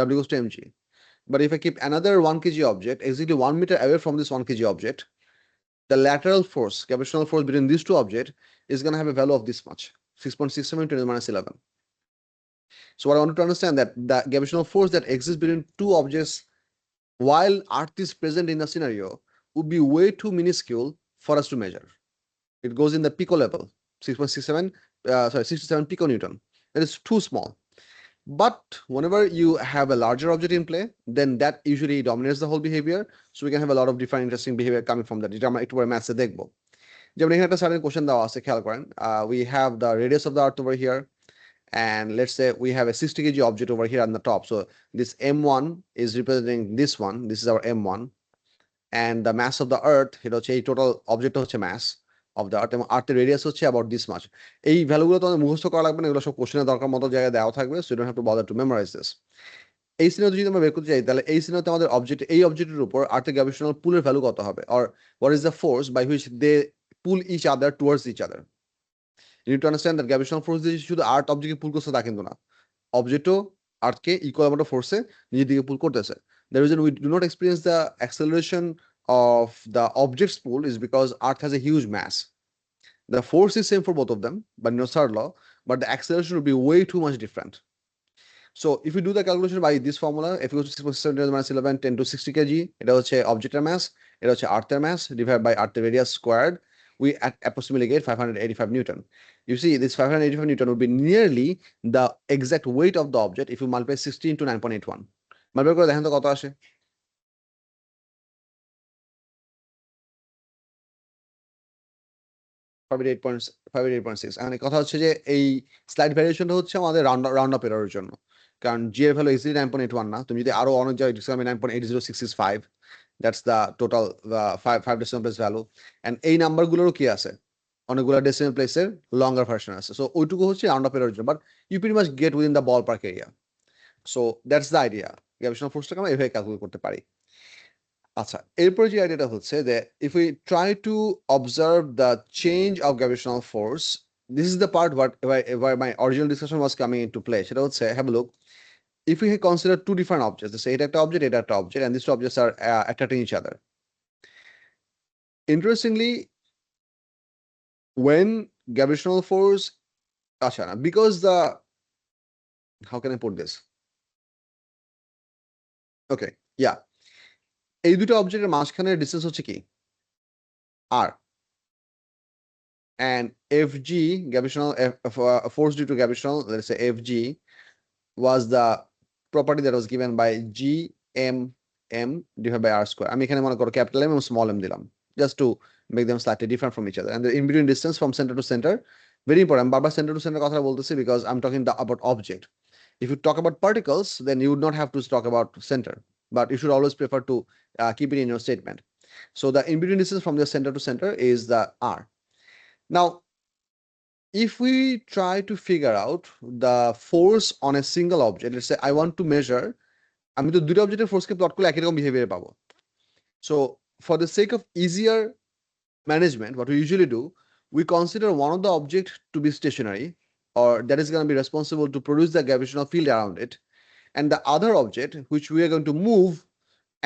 W goes to mg. But if I keep another 1 kg object exactly 1 meter away from this 1 kg object, the lateral force, gravitational force between these two objects is going to have a value of this much, 6.67 × 10⁻11. So what I want to understand that the gravitational force that exists between two objects while Earth is present in the scenario would be way too minuscule for us to measure. It goes in the pico level, 67 piconewton. That is too small. But whenever you have a larger object in play, then that usually dominates the whole behavior. So we can have a lot of different interesting behavior coming from that. যেটা আমরা একটু পরে ম্যাথসে দেখবো। যেমন এখানে একটা certain question দেওয়া আছে, খেয়াল করেন। We have the radius of the earth over here, and let's say we have a 60 kg object over here on the top. So this M1 is representing this one. This is our M1, and the mass of the earth, এটা হচ্ছে এই total অবজেক্টটা হচ্ছে mass, of the earth এবং আর্থের radius হচ্ছে about this much. এই ভ্যালুগুলো তোমাদের মুখস্থ করা লাগবে না, এগুলো সব কোশ্চেনের দরকার মতো জায়গায় দেওয়া থাকবে, so you don't have to bother to memorize this. এই সিনারিওতে যদি আমরা বের করতে চাই তাহলে এই সিনারিওতে আমাদের এই অবজেক্টের উপর আর্থের গ্র্যাভিটেশনাল পুলের ভ্যালু কত হবে, or what is the force by which they pull each other towards each other. You need to understand that gravitational force দিয়ে শুধু আর্থ অবজেক্টকে পুল করছে তা কিন্তু না, অবজেক্টও আর্থকে ইকুয়াল অ্যামাউন্ট অফ ফোর্সে নিজের দিকে পুল করতেছে. The reason we do not experience the acceleration of the object's pull is because Earth has a huge mass. The force is same for both of them, but in third law, but the acceleration will be way too much different. So if we do the calculation by this formula, F equals to 6.7 minus 11 10 to 60 kg, এটা হচ্ছে অবজেক্টের mass, এটা হচ্ছে আর্থের mass divided by আর্থের radius squared, we approximately get 585 Newton. You see, this 585 Newton would be nearly the exact weight of the object if you multiply 60 into 9.81. Multiply করে দেখেন তো কত আসে? 58.6. এখন কথা হচ্ছে যে এই স্লাইড ভ্যারিয়েশনটা হচ্ছে আমাদের রাউন্ড আপ এররের জন্য, কারণ জি এর ভ্যালু ইজিলি 9.81 না, তুমি যদি আরো অনেক জায়গায় discuss 9.80665, that's the total 5 decimal place value, and এই নাম্বারগুলোরও কি আছে, অনেকগুলো ডেসিমাল প্লেসের লঙ্গার ভার্সন আছে, সো ওইটুকু হচ্ছে রাউন্ড আপ এররের জন্য, but you pretty much get within the ball park area. So that's the idea, gravitational ফোর্সটাকে আমরা এভাবে ক্যালকুলেট করতে পারি. আচ্ছা, এরপরে যে আইডিয়াটা হচ্ছে যে if we try to observe the change of gravitational force, this is the part where my original discussion was coming into play. সেটা হচ্ছে, have a look, if we consider two different objects, let's say এটা একটা object, এটা একটা object, and these two objects are attracting each other. Interestingly, when gravitational force, আচ্ছা না, because the, how can I put this? Okay, yeah. এই দুটো অবজেক্টের মাঝখানের ডিসটেন্স হচ্ছে কি? r, and Fg, gravitational force due to gravitational, let's say Fg was the property that was given by Gmm divided by r square. আমি এখানে মনে করো ক্যাপিটাল M এবং স্মল m দিলাম, just to make them slightly different from each other, and the in between distance from center to center, very important. বারবার center to center কথা বলতেছি because I'm talking about object. If you talk about particles, then you would not have to talk about center, but you should always prefer to keep it in your statement. So the in between distance from the center to center is the r. Now, if we try to figure out the force on a single object, let's say I want to measure, আমি তো দুটো অবজেক্টের ফোর্সকে plot করলে একই রকম behaviour পাবো. So for the sake of easier management, what we usually do, we consider one of the object to be stationary, or that is going to be responsible to produce the gravitational field around it, and the other object which we are going to move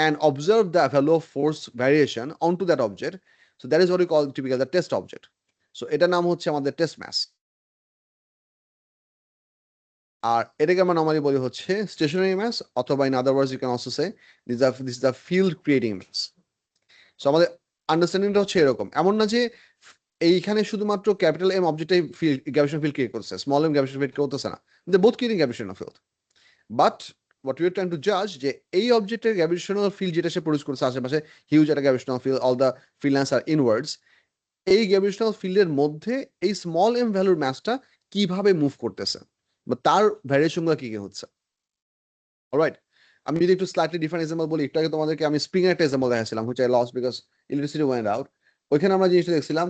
and observe the value of force variation onto that object. So that is what we call typically the test object. So এটার নাম হচ্ছে আমাদের test mass, আর এটাকে আমরা normally বলি হচ্ছে stationary mass, অথবা in other words you can also say this is the field creating mass. So আমাদের আন্ডারস্ট্যান্ডিংটা হচ্ছে এরকম, এমন না যে এইখানে শুধুমাত্র ক্যাপিটাল এম অবজেক্টটাই গ্র্যাভিটেশনাল ফিল্ড ক্রিয়েট করছে, স্মল এম গ্র্যাভিটেশনাল ফিল্ড করতেছে না, they both creating gravitational field, but what we are trying to judge যে এই অবজেক্টের গ্র্যাভিটেশনাল ফিল্ড যেটা সে প্রডিউস করছে আশেপাশে হিউজ একটা gravitational field, all the field lines are inwards, এই গ্র্যাভিটেশনাল ফিল্ডের মধ্যে এই স্মল এম ভ্যালুর ম্যাসটা কিভাবে মুভ করতেছে বা তার ভ্যারিয়েশনগুলো কি কি হচ্ছে. অলরাইট, আমি যদি একটু স্লাইটলি ডিফারেন্ট এক্সাম্পল বলি, একটু আগে তোমাদেরকে আমি স্প্রিং এর একটা এক্সাম্পল দেখাচ্ছিলাম, which I lost because electricity went out. ওইখানে আমরা জিনিসটা দেখছিলাম,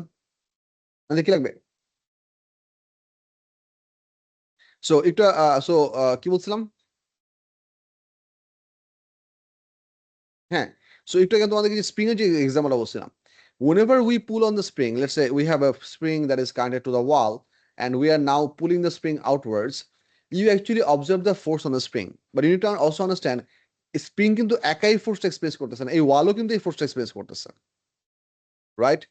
আমাদের কি লাগবে, সো একটু কি বলছিলাম, হ্যাঁ, সো একটু আগে তোমাদেরকে যে স্প্রিং এর যে এক্সাম্পলটা বলছিলাম, whenever we pull on the spring, let's say we have a spring that is connected to the wall and we are now pulling the spring outwards, you actually observe the force on the spring, but you need to also understand spring কিন্তু একাই ফোর্সটা experience করতেছে না, এই ওয়ালও কিন্তু এই ফোর্সটা experience করতেছে, right?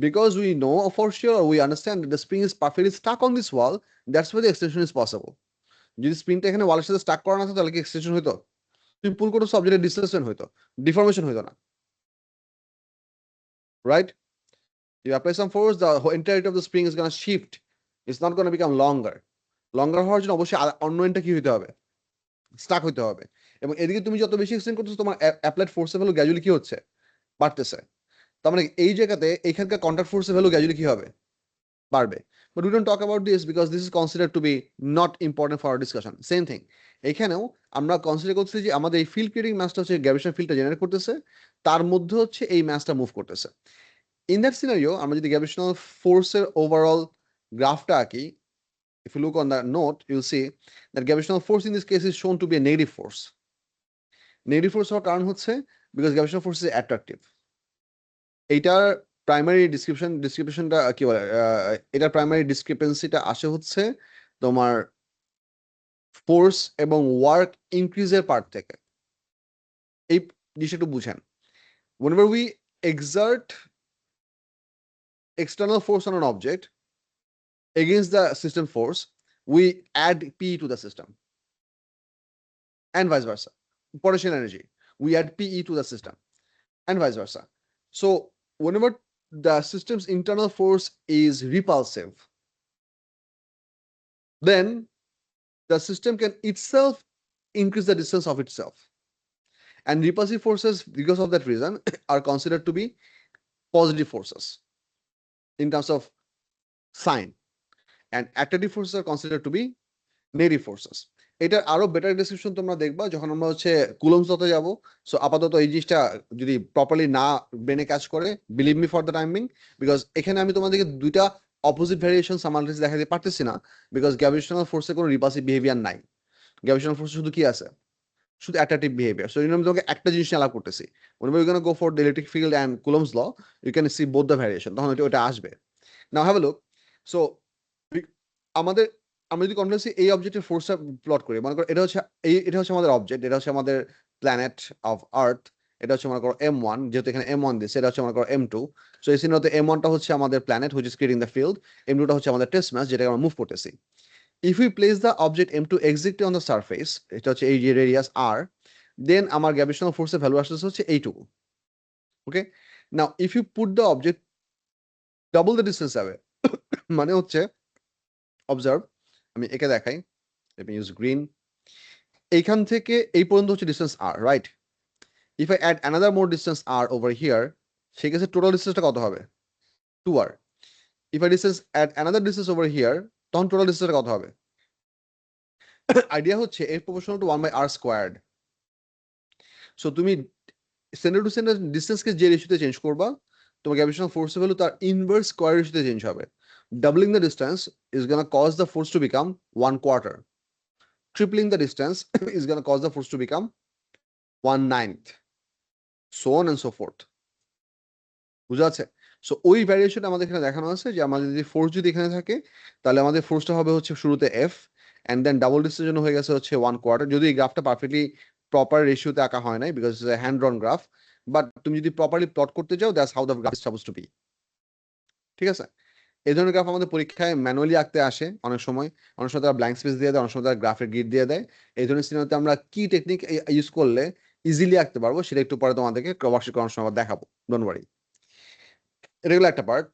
Because we know for sure, or we understand that the spring is perfectly stuck on this wall, that's why the extension is possible. যদি স্প্রিংটা এখানে ওয়ালের সাথে স্টাক করা না থাকতো তাহলে কি এক্সটেনশন হইতো? তুমি পুল করতে অবজেক্টের ডিসপ্লেসমেন্ট হইতো, ডিফরমেশন হইতো না, right? You apply some force, the whole entirety of the spring is going to shift, it's not going to become longer হওয়ার জন্য অবশ্যই অন্য এন্ডটা কি হইতে হবে, স্টাক হইতে হবে, এবং এদিকে তুমি যত বেশি এক্সটেন্ড করতেছো তোমার অ্যাপ্লাইড ফোর্সের ভ্যালু গ্র্যাজুয়ালি কি হচ্ছে, বাড়তেছে. তার মানে এই জায়গাতে এখানকার কন্ট্যাক্ট ফোর্সের ভ্যালু গ্র্যাজুয়ালি কি হবে, বাড়বে. But we don't talk about this because this is considered to be not important for our discussion. Same thing এখানেও আমরা কনসিডার করতেছি যে আমাদের এই ফিল্ড ক্রিয়েটিং ম্যাসটা হচ্ছে গ্র্যাভিটেশনাল ফিল্ডটা জেনারেট করতেছে, তার মধ্যে হচ্ছে এই ম্যাসটা মুভ করতেছে. In that scenario, আমরা যদি gravitational force-এর overall গ্রাফটা আঁকি, if you look on that note, you'll see that gravitational force in this case is shown to be a negative force. Negative force হওয়ার কারণ হচ্ছে because gravitational force is attractive. এইটার primary ডিসক্রিপশনটা কি বলে, এটার primary ডিসক্রিপেন্সিটা আসে হচ্ছে তোমার ফোর্স এবং ওয়ার্ক ইনক্রিজের পার্ট থেকে। এই জিনিসটা একটু বুঝেন। whenever we exert external force on an object against the system force, we add P to the system and vice versa. Potential energy, we add PE to the system and vice versa. So whenever the system's internal force is repulsive, then the system can itself increase the distance of itself. And repulsive forces, because of that reason, are considered to be positive forces in terms of sign. And attractive forces are considered to be negative forces. এটার আরো better description তোমরা দেখবা যখন আমরা হচ্ছে Coulomb's লতে যাব। So আপাতত এই জিনিসটা যদি প্রপারলি না ব্রেনে কাজ করে, believe me for the timing, because এখানে আমি তোমাদেরকে দুইটা অপোজিট ভ্যারিয়েশন সামালটেসি দেখাতে পারতেছি না, বিকজ গ্র্যাভিটেশনাল ফোর্সে কোনো রিপালসিভ বিহেভিয়ার নাই। গ্র্যাভিটেশনাল ফোর্সে শুধু কি আছে? শুধু অ্যাট্রাকটিভ বিহেভিয়ার। সো আমি তোমাকে একটা জিনিস নিয়ে আলাপ করতেছি। whenever you're going to go for the electric field and Coulomb's law, you can see both the variation, তখন ওটা আসবে। নাও হ্যাভ এ লুক। সো আমাদের আমরা যদি কন্টিনিউসলি এই অবজেক্টের ফোর্সটা প্লট করি, মনে করো এটা হচ্ছে আমাদের অবজেক্ট, এটা হচ্ছে আমাদের প্ল্যানেট অফ আর্থ, এটা হচ্ছে মনে করো M1, যেহেতু এখানে M1 দিচ্ছে, এটা হচ্ছে মনে করো M2। সো এই সিনারিওতে M1টা হচ্ছে আমাদের planet which is creating the field, M2টা হচ্ছে আমাদের টেস্ট ম্যাচ যেটাকে আমরা মুভ করতেছি। If we place the object M2 exactly on the surface, এটা হচ্ছে এই যে রেডিয়াস R, then আমার গ্র্যাভিটেশনাল ফোর্সের ভ্যালু আসছে হচ্ছে এইটুকু। Okay, now if you put the object double the distance away, মানে হচ্ছে অবজার্ভ, আমি একে দেখাই, let me use green, এইখান থেকে এই পর্যন্ত হচ্ছে distance R, right? If I add another more distance R over here, সেক্ষেত্রে টোটাল ডিস্টেন্সটা কত হবে? 2R. If I add another distance over here, তখন টোটাল ডিস্টেন্সটা কত হবে? আইডিয়া হচ্ছে এর proportional to 1/r squared. So তুমি সেন্টার টু সেন্টার ডিস্টেন্সকে যে রেশিওতে চেঞ্জ করবা, তোমার গ্র্যাভিটেশনাল ফোর্সের ভ্যালু তার ইনভার্স স্কোয়ার রেশিওতে চেঞ্জ হবে। Doubling the distance is gonna cause the force to become 1/4. Tripling the distance is gonna cause the force to become 1/9, so on and so forth. বুঝা যাচ্ছে? So ওই variation আমাদের এখানে দেখানো আছে যে আমাদের যদি ফোর্স যদি এখানে থাকে, তাহলে আমাদের ফোর্সটা হবে হচ্ছে শুরুতে F, অ্যান্ড দেন ডাবল ডিস্টেন্সের জন্য হয়ে গেছে হচ্ছে 1/4। যদি এই গ্রাফটা পারফেক্টলি প্রপার রেশিওতে আঁকা হয় নাই, because it's a hand drawn graph, but তুমি যদি প্রপারলি প্লট করতে যাও, that's how the graph is suppose to be. ঠিক আছে? এই ধরনের গ্রাফ আমাদের পরীক্ষায় ম্যানুয়ালি আঁকতে আসে অনেক সময়, অনেক সময় তারা ব্ল্যাঙ্ক স্পেস দিয়ে দেয়, অনেক সময় তারা গ্রাফের গিট দিয়ে দেয়। এই ধরনের সিনারিওতে আমরা কি টেকনিক ইউজ করলে ইজিলি আঁকতে পারবো, সেটা একটু পরে তোমাদেরকে ওয়ার্কশিট করানোর সময় দেখাবো, ডোন্ট ওয়ারি। এটা হলো একটা part,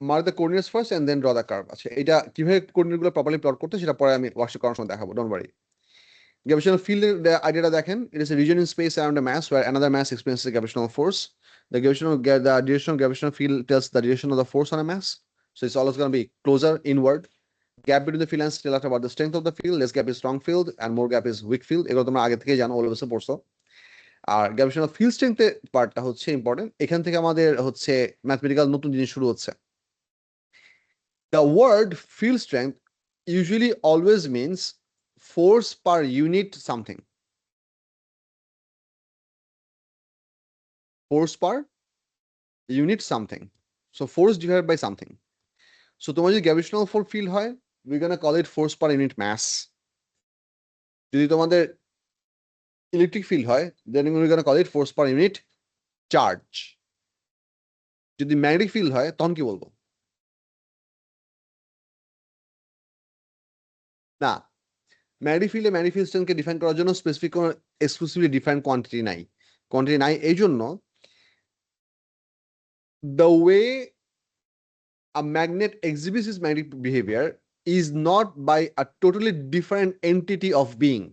mark the coordinates first and then draw the curve. আছে এটা কিভাবে কোঅর্ডিনেটগুলো প্রপারলি প্লট করতে, সেটা পরে আমি ওয়ার্কশিট করানোর সময় দেখাবো, ডোন্ট ওয়ারি। Gravitational field আইডিয়াটা দেখেন, it is a region in space around a mass where another mass experiences a gravitational force. The direction of gravitational field tells the direction of the force on a mass, so it's always going to be closer inward. Gap between the field and tell us about the strength of the field. Less gap is strong field and more gap is weak field. এগুলো তোমরা আগে থেকে জানো, always পড়ছো। আর gravitational field স্ট্রেংথের পার্টটা হচ্ছে important, এখান থেকে আমাদের হচ্ছে ম্যাথমেটিক্যাল নতুন জিনিস শুরু হচ্ছে। The word field strength usually always means force per unit something. Force per unit something. So force divided by something. So তোমার যদি gravitational force field হয়, we're gonna call it force per unit mass. যদি তোমাদের electric field হয়, then we're gonna call it force per unit charge. যদি magnetic field হয়, তখন কি বলবো? না, ম্যাগনেটিক ফিল্ডে ম্যাগনেটিক ফিল্ড স্ট্রেংথকে ডিফাইন করার জন্য স্পেসিফিক কোনো এক্সক্লুসিভলি ডিফাইন কোয়ান্টিটি নাই। এই জন্য the way a magnet exhibits its magnetic behavior is not by a totally different entity of being.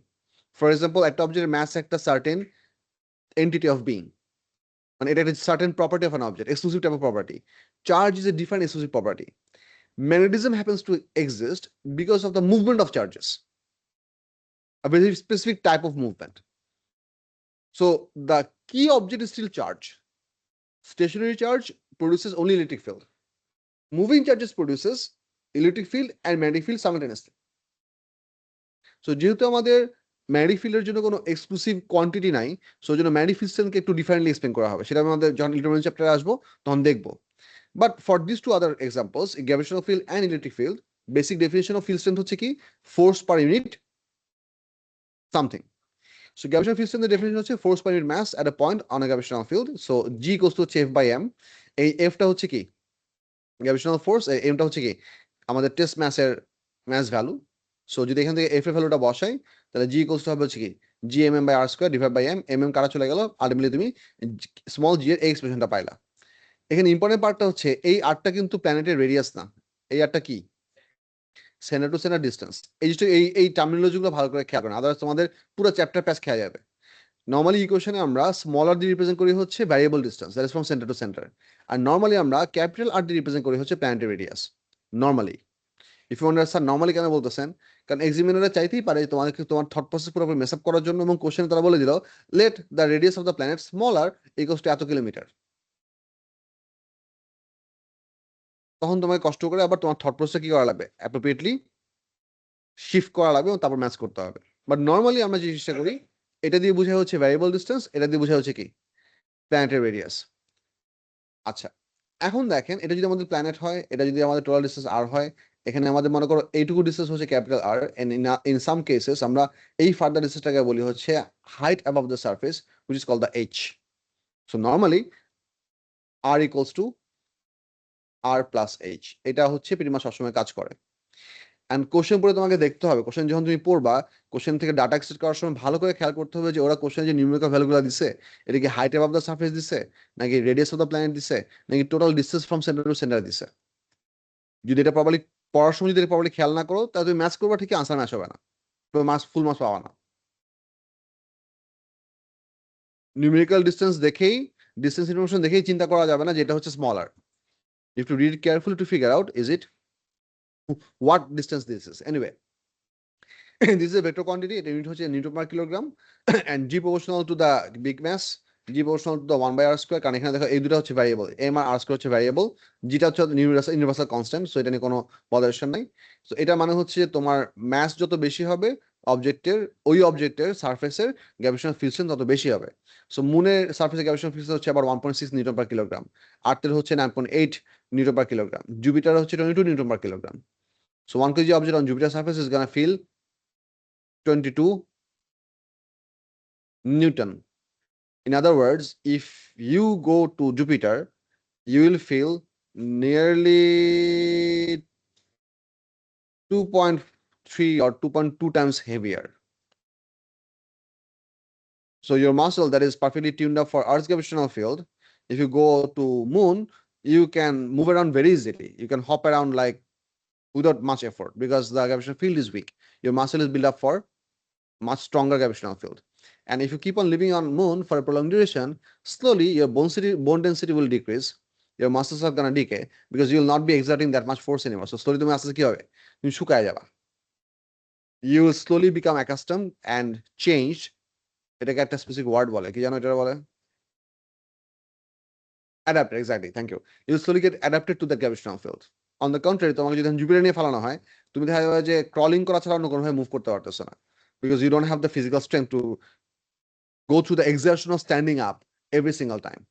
For example, একটা অবজেক্টের mass একটা certain entity of being, মানে এটা একটা certain property of an object, exclusive type of property. Charge is a different exclusive property. Magnetism happens to exist because of the movement of charges, a very specific type of movement. So the key object is still charge, stationary charge produces only electric field. Moving charges produces electric field and magnetic field simultaneously. So যেহেতু আমাদের magnetic ফিল্ডের জন্য কোনো exclusive quantity নাই, so জন্য magnetic field স্ট্রেংথকে একটু differently explain করা হবে, সেটা আমাদের যখন ইলেকট্রোম্যাগনেটিক চ্যাপ্টারে আসবো তখন দেখবো। But for these two other examples, gravitational field and electric field, basic definition of field strength হচ্ছে কি, force per unit something. So gravitational field strength definition হচ্ছে force per unit mass at a point on a gravitational field. So G equals to F by m. এই F টা হচ্ছে কি gravitational force, m টা হচ্ছে কি আমাদের test ম্যাসের ম্যাস ভ্যালু। সো যদি এখান থেকে f এর ভ্যালুটা বসাই তাহলে G ইকুয়ালস টু হবে হচ্ছে কি gmm by r square divide by m কারা চলে গেল, আলটিমেটলি তুমি স্মল g এর এই এক্সপ্রেশনটা পাইলা। এখানে ইম্পর্টেন্ট পার্টটা হচ্ছে এই আরটা কিন্তু প্ল্যানেটের রেডিয়াস না, এই আরটা কি সেন্টার টু সেন্টার ডিস্টেন্স। এই টার্মিনোলজিগুলো ভালো করে খেয়াল করেন, আদারওয়াইজ তোমাদের পুরো চ্যাপ্টার প্যাচ খেয়া যাবে। নর্মালি ইকুয়েশনে আমরা স্মল আর দিয়ে রিপ্রেজেন্ট করি হচ্ছে variable distance, that is from centre to centre, আর নর্মালি আমরা ক্যাপিটাল আর দিয়ে রিপ্রেজেন্ট করি হচ্ছে প্ল্যানেটের radius normally. If you wonder sir normally কেন বলতেছেন, কারণ এক্সামিনাররা চাইতেই পারে তোমাদেরকে তোমার থট প্রসেস পুরোপুরি মেস আপ করার জন্য, এবং কোশ্চেনে তারা বলে দিল let the radius of the planet smaller equals to এত কিলোমিটার। তখন তোমাকে কষ্ট করে আবার তোমার থট প্রসেস কি করা লাগবে, অ্যাপ্রোপ্রিয়েটলি শিফট করা লাগবে এবং তারপর ম্যাচ করতে হবে। বাট নর্মালি আমরা যে জিনিসটা করি এটা দিয়ে বোঝা হচ্ছে ভ্যারিয়েবল ডিস্টেন্স, এটা দিয়ে বোঝা হচ্ছে কি প্ল্যানেটের রেডিয়াস। আচ্ছা এখন দেখেন এটা যদি আমাদের প্ল্যানেট হয়, এটা যদি আমাদের টোটাল ডিস্টেন্স আর হয়, এখানে আমাদের মনে করো এইটুকু ডিস্টেন্স হচ্ছে capital R, and in some cases আমরা এই ফার্দার ডিস্টেন্সটাকে বলি হচ্ছে height above the surface which is called the H. So normally r equals to R plus H, এটা হচ্ছে প্রিটি সবসময় কাজ করে। অ্যান্ড কোশ্চেন পড়ে তোমাকে দেখতে হবে, কোশ্চেন যখন তুমি পড়বা কোশ্চেন থেকে ডাটা এক্সট্রাক্ট করার সময় ভালো করে খেয়াল করতে হবে যে ওরা কোশ্চেন যে নিউমেরিক্যাল ভ্যালুগুলো দিছে এটা কি হাইট অ্যাবভ দ্য সারফেস দিছে, নাকি রেডিয়াস অফ দ্য প্ল্যানেট দিছে, নাকি total distance from centre to centre দিছে। যদি এটা প্রপারলি পড়ার সময় যদি প্রপারলি খেয়াল না করো তাহলে তুমি ম্যাচ করবা ঠিকই, আনসার ম্যাচ হবে না, তুমি ফুল মার্কস পাবা না। নিউমেরিক্যাল ডিস্টেন্স দেখেই, ডিস্টেন্স ইনফরমেশন দেখেই চিন্তা করা যাবে না যে এটা হচ্ছে smaller. You to read carefully to figure out is it what distance this is. Anyway, this is a vector quantity, it unit হচ্ছে Newton per kilogram and g proportional to the big mass, g proportional to the 1 by r square, কারণ এখানে দেখো এই দুটো হচ্ছে variable, m আর r square হচ্ছে variable, যেটা হচ্ছে ইউনিভার্সাল কনস্ট্যান্ট, সো এটা নিয়ে কোনো বদারেশন নাই। সো এটা মানে হচ্ছে তোমার ম্যাস যত বেশি হবে অবজেক্টের, ওই অবজেক্টের সারফেসের গ্র্যাভিটেশনাল ফিল্ড স্ট্রেংথ তত বেশি হবে। সো মুনের সারফেসের গ্র্যাভিটেশনাল ফিল্ড স্ট্রেংথ হচ্ছে আবার 1.6 নিউটন পার কিলোগ্রাম, আর্থের হচ্ছে 9.8 নিউটন পার কিলোগ্রাম, জুপিটার হচ্ছে 22 Newton per kilogram. So 1 kg object on Jupiter's surface is gonna feel 22 Newton. In other words, if you go to Jupiter, you will feel nearly 2.3 or 2.2 times heavier. So your muscle that is perfectly tuned up for Earth's gravitational field, if you go to Moon, you can move around very easily. You can hop around like without much effort because the gravitational field is weak. Your muscle is built up for much stronger gravitational field. And if you keep on living on Moon for a prolonged duration, slowly your bone density will decrease. Your muscles are gonna decay because you will not be exerting that much force anymore. So slowly তুমি আস্তে আস্তে কি হবে, তুমি শুকায় যাবা। You will slowly become accustomed and changed. এটাকে একটা স্পেসিফিক ওয়ার্ড বলে, কি জানো এটা বলে? Adapted, exactly, thank you. You will slowly get adapted to the gravitational field. On the contrary, তোমাকে যদি জুপিটার নিয়ে ফেলানো হয়, তুমি দেখা যাবে যে ক্রলিং করা ছাড়া অন্য কোনোভাবে মুভ করতে পারতেছো না, because you don't have the physical strength to go through the exertion of standing up every single time.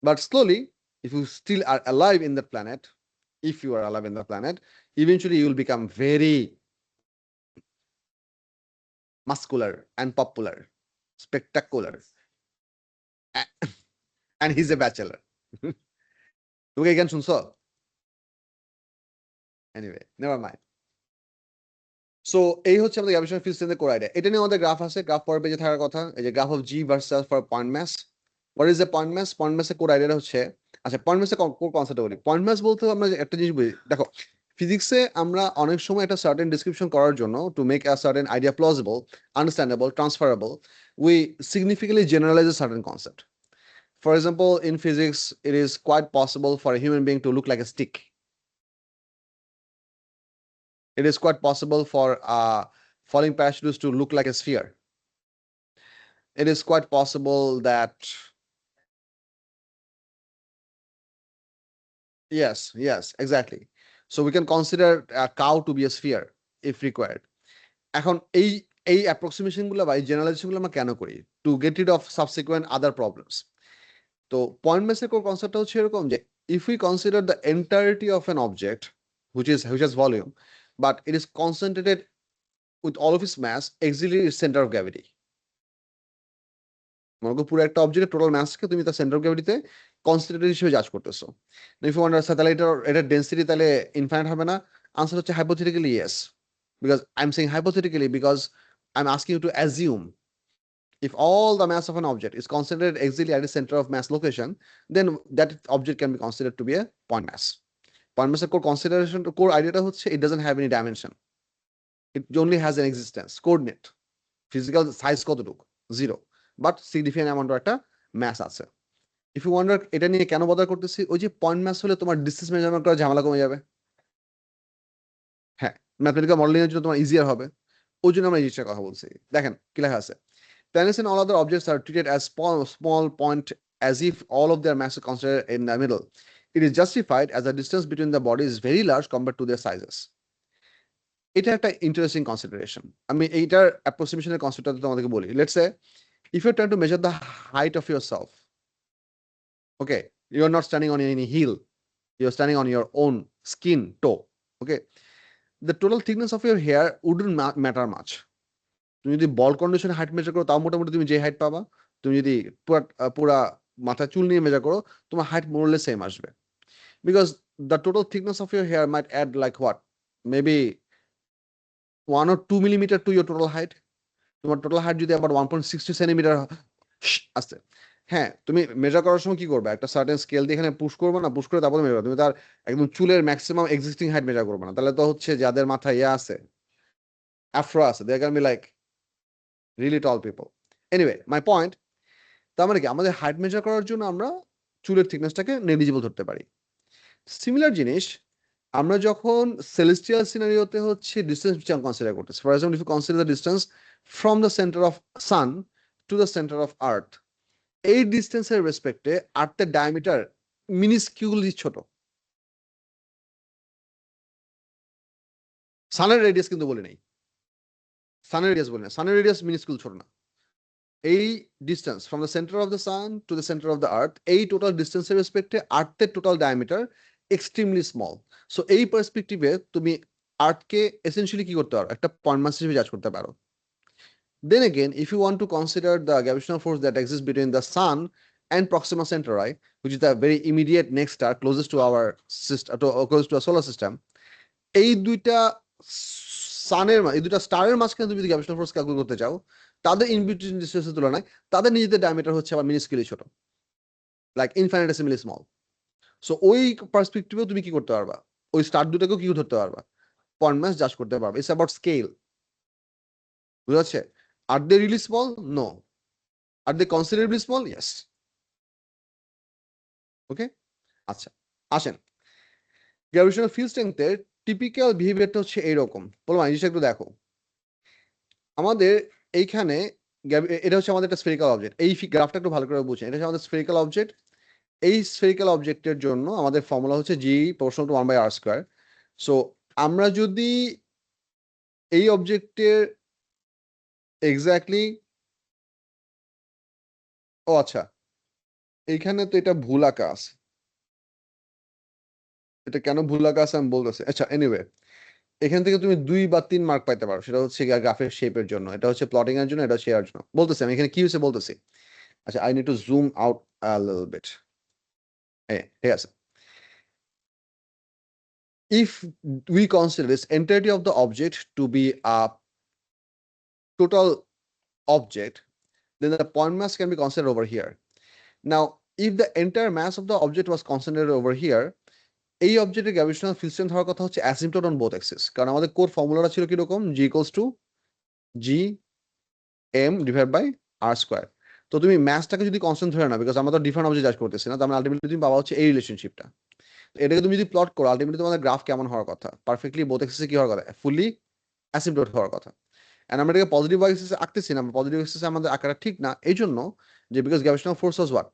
But slowly, if you still are alive in the planet, if you are alive in the planet, eventually you will become very muscular and popular, spectacular. And he's a bachelor. তুমি এখানে শুনছো? Anyway, never mind. So এই হচ্ছে আমাদের gravitational field স্ট্রেংথের core idea. এটা নিয়ে আমাদের graph আছে, গ্রাফ পরের পেজে থাকার কথা। এই যে graph of g versus for point mass. What is the point mass? Point ম্যাসের কোর আইডিয়াটা হচ্ছে, আচ্ছা পয়েন্ট ম্যাসের কোর কনসেপ্টটা বলি। পয়েন্ট ম্যাস বলতে আমরা একটা জিনিস বুঝি, দেখো ফিজিক্সে আমরা অনেক সময় একটা সার্টেন ডিসক্রিপশন করার জন্য to make a certain idea plausible, understandable, transferable, we significantly generalise a certain concept. For example, in physics, it is quite possible for a human being to look like a stick. It is quite possible for falling parachutist to look like a sphere. It is quite possible that Yes, exactly. So we can consider a cow to be a sphere if required. এখন এই approximation গুলো বা এই generalisation গুলো আমরা কেন করি? To get rid of subsequent other problems. তো পয়েন্ট বেসের কোর কনসেপ্টটা হচ্ছে এরকম যে if we consider the entirety of an object which has volume but it is concentrated with all of its mass exactly its center of gravity, মনে করো পুরো একটা অবজেক্টের টোটাল মাসকে তুমি তার সেন্টার অফ গ্র্যাভিটিতে কনসেন্ট্রেটেড হিসেবে জাজ করতেছো। ইফ ইউ ওয়ান্ডার তাহলে এটার ডেন্সিটি তাহলে ইনফাইনাইট হবে না? আনসার হচ্ছে hypothetically yes, because I am saying hypothetically because I am asking you to assume if all the mass of an object is concentrated exactly at the center of mass location, then that object can be considered to be a point mass. Point mass core consideration core idea হচ্ছে it doesn't have any dimension. It only has an existence, coordinate. Physical size কতটুকু? Zero. But significant amount of একটা mass আছে। If you wonder এটা নিয়ে কেন bother করতেছি, ওই যে পয়েন্ট মাস হলে তোমার ডিসটেন্স মেজারমেন্ট করা ঝামেলা কমে যাবে। হ্যাঁ, ম্যাথমেটিক্যাল মডেলিং এর জন্য তোমার ইজিয়ার হবে। ওই জন্য আমরা এই জিনিসটার কথা বলছি। দেখেন কি লেখা আছে, planets and all other objects are treated as small point as if all of their mass is concentrated in the middle. It is justified as the distance between the bodies is very large compared to their sizes. এটা একটা interesting consideration. আমি এইটার অ্যাপ্রক্সিমেশনের কনসেপ্টটা তোমাদেরকে বলি। Let's say if you're trying to measure the height of yourself, okay, you're not standing on any hill, you're standing on your own skin toe, okay, the total thickness of your hair wouldn't matter much. তুমি যদি বল কন্ডিশনে height measure করো তাও মোটামুটি তুমি যে height পাবা। তুমি যদি পুরা মাথা চুল নিয়ে মেজার করো তোমার হাইট মোরলে সেম আসবে, because the total thickness of your hair might add like what maybe 1 or 2 millimeter to your total height. তোমার টোটাল হাইট যদি আবার 1.60 সেন্টিমিটার আসছে, হ্যাঁ তুমি মেজার করার সময় কি করবে, একটা সার্টেন স্কেল দিয়ে এখানে পুশ করবে না, পুশ করে তারপরে মেজার, তুমি তার একদম চুলের ম্যাক্সিমাম এক্সিস্টিং হাইট মেজার করবে না, তাহলে তো হচ্ছে যাদের মাথায় ইয়ে আছে আফ্রো আছে they can be like really tall people. Anyway my point, তার মানে কি আমাদের হাইট মেজার করার জন্য আমরা চুলের থিকনেসটাকে নেগলিজিবল ধরতে পারি। সিমিলার জিনিস আমরা যখন সেলেস্টিয়াল সিনারিওতে হচ্ছে ডিস্টেন্স কনসিডার করতেছি, for example if you consider the distance from the centre of sun to the centre of earth, এই ডিস্টেন্সের রেসপেক্টে আর্থের ডায়ামিটার মিনিস্কিউলি ছোট। সানের রেডিয়াস কিন্তু বলি নাই, সানের রেডিয়াস বলি না, সানের রেডিয়াস মিনিস্কিউল ছোট না। এই distance from the centre of the sun to the centre of the earth, এই টোটাল ডিস্টেন্সের রেসপেক্টে আর্থের total diameter extremely small. So এই পার্সপেক্টিভে তুমি আর্থকে এসেনশিয়ালি কি করতে পারো, একটা পয়েন্ট মাস হিসেবে জাজ করতে পারো। Then again, if you want to consider the gravitational force that exists between the sun and Proxima Centauri, which is the very immediate next star closest to our system, close to our solar system, এই দুইটা সানের এই দুইটা স্টারের মাঝখানে তুমি যদি gravitational force calculate করতে চাও, তাদের ইন বিটুইন ডিস্টেন্সের তুলনায় তাদের নিজেদের ডায়ামিটার হচ্ছে আবার মিনিস্কিউলি ছোট, লাইক ইনফিনিটেসিমালি স্মল। সো ওই পার্সপেক্টিভেও তুমি কি করতে পারবা, ওই স্টার দুটাকেও কি ধরতে পারবা, পয়েন্ট মাস জাজ করতে পারবা। ইটস অ্যাবাউট স্কেল, বুঝা যাচ্ছে? আর দে রিলি স্মল? নো। আর দে কনসিডারেবলি স্মল? ইয়েস। ওকে, আচ্ছা আসেন গ্র্যাভিটেশনাল ফিল্ড স্ট্রেংথের টিপিক্যাল বিহেভিয়ারটা হচ্ছে এইরকম। বলবো এই জিনিসটা একটু দেখো, আমাদের এইখানে এটা হচ্ছে আমাদের একটা স্ফেরিক্যাল অবজেক্ট, এই গ্রাফটা একটু ভালো করে বুঝেন, এটা হচ্ছে আমাদের স্ফেরিক্যাল অবজেক্ট। এই স্ফেরিক্যাল অবজেক্টের জন্য আমাদের ফর্মুলা হচ্ছে জি প্রপোর্শনাল টু 1/r²। সো আমরা যদি এই অবজেক্টের এক্স্যাক্টলি, ও আচ্ছা এইখানে তো এটা ভুল আঁকা আছে, এটা কেন ভুল আঁকা আছে আমি বলতেছি। আচ্ছা এনিওয়ে, এখান থেকে তুমি 2 বা 3 মার্ক পাইতে পারো, সেটা হচ্ছে গ্রাফের শেপের জন্য, এটা হচ্ছে প্লটিং এর জন্য, এটা হচ্ছে এর জন্য। বলতেছি আমি এখানে কি হয়েছে বলতেছি। আচ্ছা I need to zoom out a little bit. হ্যাঁ ঠিক আছে। If we consider this entirety of the object to be a total object, then the point mass can be considered over here. Now, if the entire mass of the object was concentrated over here, এই অবজেক্টের gravitational field strength হওয়ার কথা হচ্ছে অ্যাসিম্পটোট on both Axis, কারণ আমাদের core ফর্মুলাটা ছিল কিরকম, g equals to G M divide by r square. তো তুমি ম্যাসটাকে যদি কনস্ট্যান্ট ধরে না, বিকজ আমরা তো ডিফারেন্ট অবজেক্ট জাজ করতেছি না, তো আমরা আলটিমেটলি তুমি পাওয়া হচ্ছে এই রিলেশনশিপটা। এটাকে তুমি যদি প্লট করো আলটিমেটলি তোমাদের গ্রাফ কেমন হওয়ার কথা, পারফেক্টলি বোথ অ্যাক্সিসে কি হওয়ার কথা, ফুললি অ্যাসিম্পটোট হওয়ার কথা। এন্ড আমরা এটাকে পজিটিভ অ্যাক্সিসে আঁকতেছি না, পজিটিভ অ্যাক্সিসে আমাদের আঁকাটা ঠিক না, এই জন্য যে because gravitational force was what,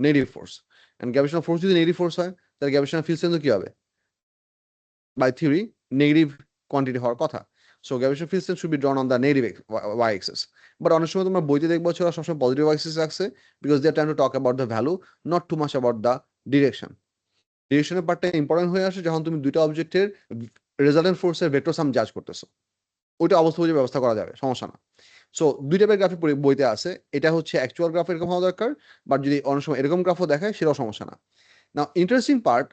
negative force. And gravitational force যদি নেগেটিভ ফোর্স হয় তাহলে গ্র্যাভিটেশনাল ফিল্ড স্ট্রেংথ কি হবে? বাই থিওরি নেগেটিভ কোয়ান্টিটি হওয়ার কথা। So gravitational field strength should be drawn on the negative y axis. But অনেক সময় তোমরা বইতে দেখবো ওরা সবসময় পজিটিভ অ্যাক্সিস রাখছে, because they are trying to talk about the value, not too much about the direction. ডিরেকশনের পার্টটা ইম্পর্টেন্ট হয়ে আসে যখন তুমি দুইটা অবজেক্টের রেজাল্টেন্ট ফোর্সের ভেক্টর সাম জাজ করতেছো, ওইটা অবস্থা বুঝে ব্যবস্থা করা যাবে, সমস্যা না। সো দুই টাইপের গ্রাফিক বইতে আছে, এটা হচ্ছে অ্যাকচুয়াল গ্রাফ এরকম হওয়া দরকার, বাট যদি অনেক সময় এরকম গ্রাফও দেখায় সেটাও সমস্যা না। না ইন্টারেস্টিং পার্ট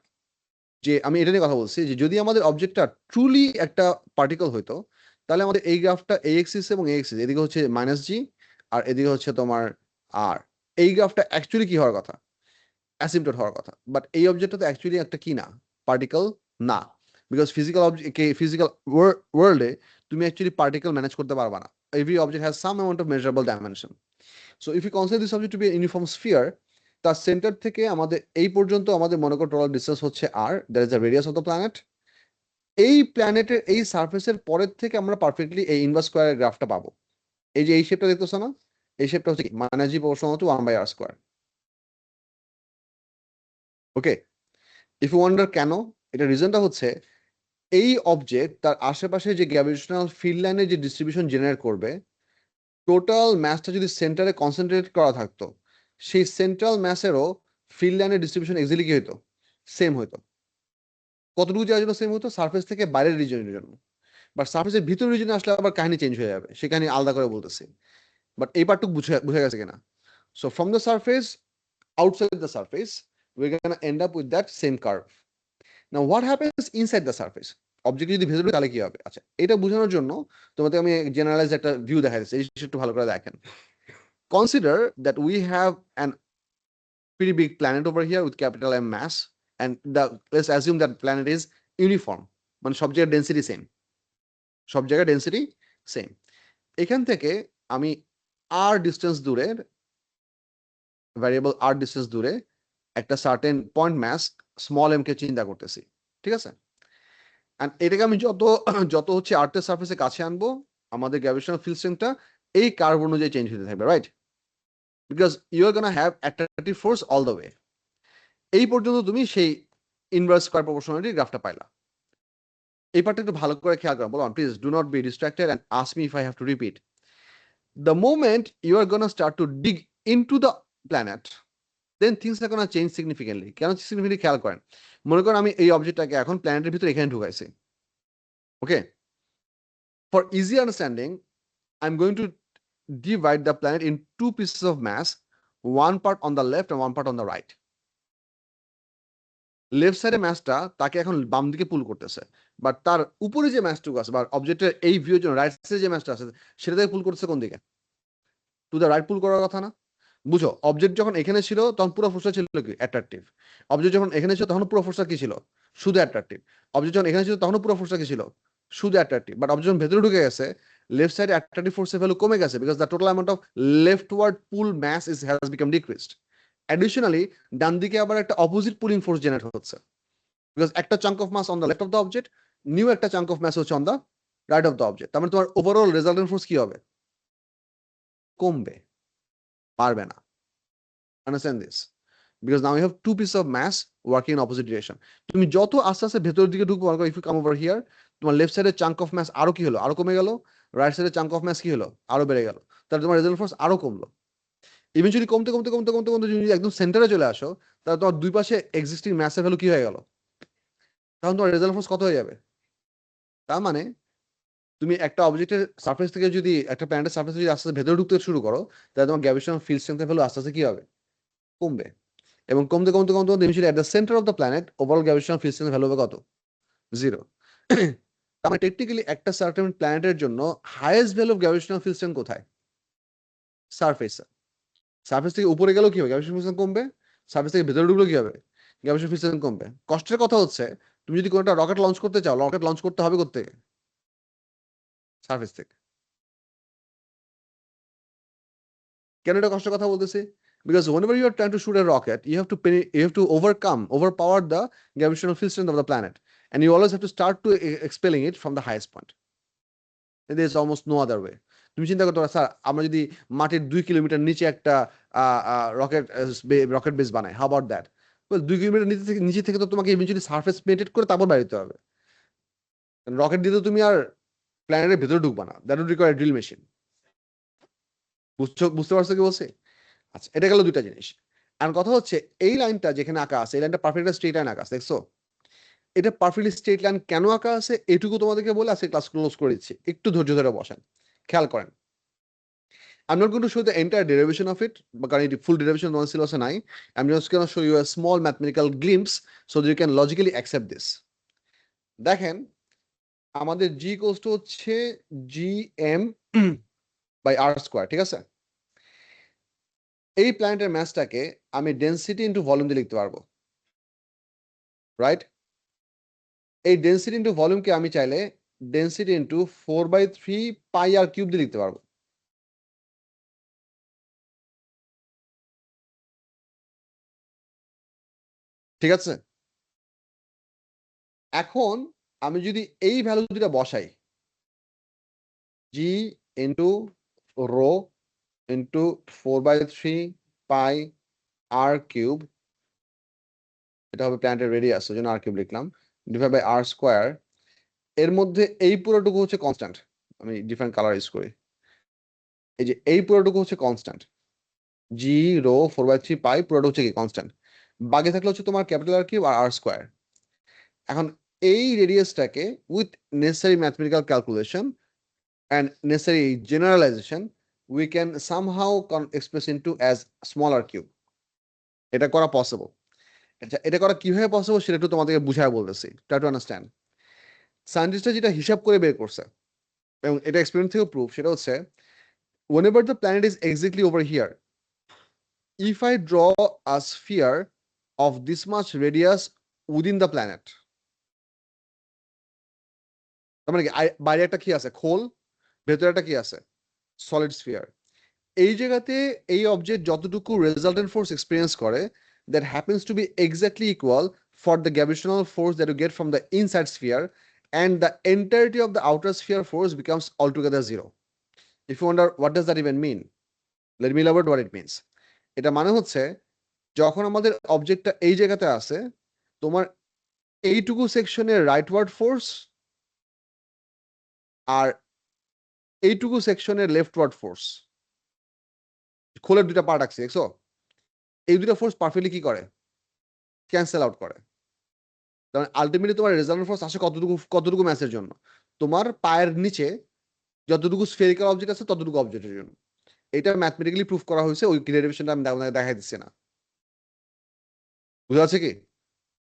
যে আমি এটা নিয়ে কথা বলছি যে যদি আমাদের অবজেক্টটা ট্রুলি একটা পার্টিকল হইতো, তাহলে আমাদের এই গ্রাফটা এই এক্সিস এবং এই এক্সিস, এদিকে হচ্ছে -g আর এদিকে হচ্ছে তোমার আর, এই গ্রাফটা অ্যাকচুয়ালি কি হওয়ার কথা? অ্যাসিম্পটট হওয়ার কথা। বাট এই অবজেক্টটা তো অ্যাকচুয়ালি একটা কি না, পার্টিকল না, বিকজ ফিজিক্যাল ওয়ার্ল্ডে তুমি অ্যাকচুয়ালি পার্টিকল ম্যানেজ করতে পারবা না। Every object has some amount of measurable dimension. So if you consider this object to be uniform sphere, তার সেন্টার থেকে আমাদের এই পর্যন্ত আমাদের মনে করো টোটাল ডিস্টেন্স হচ্ছে r, that is the radius of the planet. এই প্ল্যানেটের এই সারফেসের পরের থেকে আমরা পারফেক্টলি এই ইনভার্স স্কয়ারের গ্রাফটা পাবো। এই যে এই শেপটা দেখতেছো না, এই শেপটা হচ্ছে -g proportional to 1/r square. Okay, if you wonder কেন, এটা রিজনটা হচ্ছে এই অবজেক্ট তার আশেপাশে যে গ্র্যাভিটেশনাল ফিল্ড লাইনের যে ডিস্ট্রিবিউশন জেনারেট করবে, টোটাল ম্যাসটা যদি সেন্টারে কনসেন্ট্রেট করা থাকতো, সেই সেন্ট্রাল ম্যাসেরও ফিল্ড লাইনের ডিস্ট্রিবিউশন এক্স্যাক্টলি কি হতো? সেম হতো। কতটুকু যাওয়ার জন্য সেম হতো? সারফেস থেকে বাইরের রিজনের জন্য। বাট সারফেসের ভিতর রিজনে আসলে আবার কাহিনী চেঞ্জ হয়ে যাবে, সে কাহিনী আলাদা করে বলতেছি। বাট এই পার্টটুকু বুঝে গেছে কিনা? So from the surface, outside the surface, we're gonna end up with that same curve. Now what happens inside the surface? Object যদি ভেতরে তাহলে কি হবে? আচ্ছা, এটা বোঝানোর জন্য তোমাদের আমি জেনারেলাইজ একটা ভিউ দেখা যাচ্ছে, এই জিনিসটা একটু ভালো করে দেখেন। Consider that we have an pretty big planet over here with capital M mass, and let's assume that planet is uniform, মানে সব জায়গায় ডেন্সিটি সেম, সব জায়গায় ডেন্সিটি সেম। এখান থেকে আমি r ডিস্টেন্স দূরের ভ্যারিয়েবল r ডিস্টেন্স দূরে একটা certain point mass small m কে চিন্তা করতেছি, ঠিক আছে? এন্ড এটাকে আমি যত যত হচ্ছে আর্থের সারফেসে কাছে আনবো, আমাদের গ্র্যাভিটেশনাল ফিল্ড স্ট্রেংথটা এই কার্ভ অনুযায়ী চেঞ্জ হতে থাকবে, right? Because you are gonna have attractive force all the way. এই পর্যন্ত তুমি সেই ইনভার্স স্কয়ার প্রপোর্শনালিটি গ্রাফটা পাইলা। এই পার্টটা একটু ভালো করে খেয়াল করো, বলো please do not be distracted and ask me if I have to repeat. The moment you are gonna start to dig into the planet, then things are gonna change significantly. কেন সিগনিফিকেন্টলি খেয়াল করেন, মনে করেন আমি এই অবজেক্টটাকে এখন প্ল্যানেটের ভিতরে এখানে ঢুকাইছি, ওকে? For easy understanding, I'm going to divide the planet in two pieces of mass, one part on the left and one part on the right. Left সাইডে ম্যাসটা তাকে এখন বাম দিকে পুল করতেছে, বাট তার উপরে যে ম্যাসটুকু আছে বা অবজেক্টের এই ভিউর জন্য রাইট সাইডে যে ম্যাসটা আছে সেটা থেকে পুল করতেছে কোন দিকে? টু দ্য রাইট পুল করার কথা না? বুঝো, অবজেক্ট যখন এখানে ছিল তখন পুরো ফোর্সটা ছিল কি? অ্যাট্রাকটিভ। অবজেক্ট যখন এখানে ছিল তখন পুরো ফোর্সটা কি ছিল? শুধু অ্যাট্রাকটিভ। অবজেক্ট যখন এখানে ছিল তখন পুরো ফোর্সটা কি ছিল? শুধু অ্যাট্রাকটিভ। বাট অবজেক্ট যখন ভেতরে ঢুকে গেছে, লেফট সাইডে অ্যাট্রাকটিভ ফোর্সের ভ্যালু কমে গেছে, because the total amount of leftward pull mass has become decreased. Additionally ডান দিকে আবার একটা অপোজিট পুলিং ফোর্স জেনারেট হচ্ছে, বিকজ একটা chunk of mass on the left of the object, new একটা চাঙ্ক অফ মাস হচ্ছে on the right of the object. তার মানে তোমার ওভারঅল রেজাল্টেন্ট ফোর্স কি হবে? কমবে, পারবে না। Understand this? Because now you have two pieces of mass working in opposite direction. তুমি যত আস্তে আস্তে ভেতরের দিকে ঢুকবো, if you come over here, তোমার লেফট সাইডের চাঙ্ক অফ মাস আরো কি হলো? আরো কমে গেল। রাইট সাইডের চাঙ্ক অফ মাস কি হলো? আরো বেড়ে গেল। তাহলে তোমার রেজাল্ট ফোর্স আরো কমলো। ইভেনচুয়ালি কমতে কমতে কমতে কমতে কমতে যদি একদম সেন্টারে চলে আসো, তাহলে তোমার দুই পাশে এক্সিস্টিং ম্যাসের ভ্যালু কি হয়ে গেল? তখন তোমার রেজাল্ট ফোর্স কত হয়ে যাবে? তার মানে তুমি একটা অবজেক্টের সারফেস থেকে যদি একটা প্ল্যানেটের সারফেস যদি আস্তে আস্তে ভেতরে ঢুকতে শুরু করো, তাহলে তোমার গ্র্যাভিটেশনাল ফিল্ড স্ট্রেংথের ভ্যালু আস্তে আস্তে কি হবে? কমবে। এবং কমতে কমতে কমতে কমতে initially at the centre of the planet overall gravitational field strength value হবে কত? 0। তার টেকনিক্যালি একটা সার্টেন প্ল্যানেটের জন্য highest value of gravitational field strength কোথায়? সারফেসে। সারফেস থেকে উপরে গেলেও কি হবে? গ্র্যাভিটেশনাল ফিল্ড স্ট্রেংথ কমবে। সারফেস থেকে ভেতরে ঢুকলেও কি হবে? গ্র্যাভিটেশনাল ফিল্ড স্ট্রেংথ কমবে। কষ্টের কথা হচ্ছে তুমি যদি কোনো একটা রকেট লঞ্চ করতে চাও, রকেট লঞ্চ করতে হবে কোত্থেকে? সারফেস থেকে। কেন এটা কষ্টের কথা বলতেছি? Because whenever you are trying to shoot a rocket, you have to overpower the gravitational field strength of the planet, and you always have to start to expelling it from the highest point. There is almost no other way. তুমি চিন্তা করতে পারো, sir আমরা যদি মাটির 2 kilometre নিচে একটা rocket base বানাই, how about that? 2 কিলোমিটার নিচে থেকে তো তোমাকে ইভেন্চুয়ালি সার্ফেস পেনেট্রেট করে তারপর বাইরে যেতে হবে। রকেট দিয়ে তো তুমি আর প্ল্যানেটের ভেতরে ঢুকবা না, that would require drill machine. বুঝতে পারছো কি বলছি? আচ্ছা, এটা গেল দুইটা জিনিস। আর কথা হচ্ছে এই লাইনটা যেখানে আঁকা আছে, এই লাইনটা পারফেক্ট স্ট্রেট লাইন আঁকা আছে, দেখছো? এটা পারফেক্টলি স্ট্রেট লাইন কেন আঁকা আছে এটুকু তোমাদেরকে বলে আজকে ক্লাস ক্লোজ করে দিচ্ছি, একটু ধৈর্য ধরে বসেন, খেয়াল করেন। I'm not going to show the entire derivation of it, because the full derivation non syllabus নাই. I'm just going to show you a small mathematical glimpse so that you can logically accept this. দেখেন, আমাদের g equals to হচ্ছে gm by r square, ঠিক আছে? এই প্ল্যানেটের ম্যাসটাকে আমি density into volume দিয়ে লিখতে পারবো, রাইট? এই ডেনসিটি ইনটু ভলিউমকে আমি চাইলে ডেনসিটি ইনটু 4/3 পাই আর কিউব দিয়ে লিখতে পারবো। ঠিক আছে? এখন আমি যদি এই ভ্যালু দুটা বসাই, g into rho into 4/3 pi r cube, এটা হবে প্ল্যানেটের রেডিয়াস, ওই জন্য r কিউব লিখলাম, ডিভাইড বাই r স্কোয়ার। এর মধ্যে এই পুরোটুকু হচ্ছে কনস্ট্যান্ট, আমি ডিফারেন্ট কালার ইউজ করি। এই যে এই পুরোটুকু হচ্ছে কনস্ট্যান্ট, g rho 4/3 pi পুরোটা হচ্ছে কি কনস্ট্যান্ট, বাকি থাকলে হচ্ছে তোমার ক্যাপিটাল r কিউব আর r স্কোয়ার। এখন এই রেডিয়াসটাকে with necessary mathematical calculation and necessary generalization we can somehow express into as smaller cube. এটা করা পসিবল। আচ্ছা, এটা করা কিভাবে পসিবল সেটা একটু তোমাদেরকে বুঝায় বলতেছি, ট্রাই টু আন্ডারস্ট্যান্ড। সায়েন্টিস্টরা যেটা হিসাব করে বের করছে এবং এটা এক্সপেরিমেন্ট থেকে প্রুফ, সেটা হচ্ছে whenever the planet is exactly over here, if I draw a sphere of this much radius within the planet, তার মানে কি বাইরে একটা কি আছে খোল, ভেতরে একটা কি আছে সলিড স্ফিয়ার। এই জায়গাতে এই অবজেক্ট যতটুকু রেজাল্টেন্ট ফোর্স এক্সপেরিয়েন্স করে, that happens to be exactly equal for the gravitational force that you get from the inside sphere, and the entirety of the outer sphere force becomes altogether zero. If you wonder what does that even mean, let me elaborate what it means. এটা মানে হচ্ছে যখন আমাদের অবজেক্টটা এই জায়গাতে আছে, তোমার এইটুকু সেকশনের রাইটওয়ার্ড ফোর্স আর এইটুকু সেকশনের লেফটওয়ার্ড ফোর্স, খোলের দুইটা পার্ট আছে দেখছো, এই দুইটা ফোর্স পারফেক্টলি কি করে, ক্যান্সেল আউট করে। কারণ আলটিমেটলি তোমার রেজাল্ট ফোর্স আসে কতটুকু ম্যাসের জন্য, তোমার পায়ের নিচে যতটুকু স্ফেরিক্যাল অবজেক্ট আছে ততটুকু অবজেক্টের জন্য। এটা ম্যাথমেটিক্যালি প্রুফ করা হয়েছে, ওই ডেরিভেশনটা আমি দেখাই দিচ্ছি না, বুঝা যাচ্ছে কি?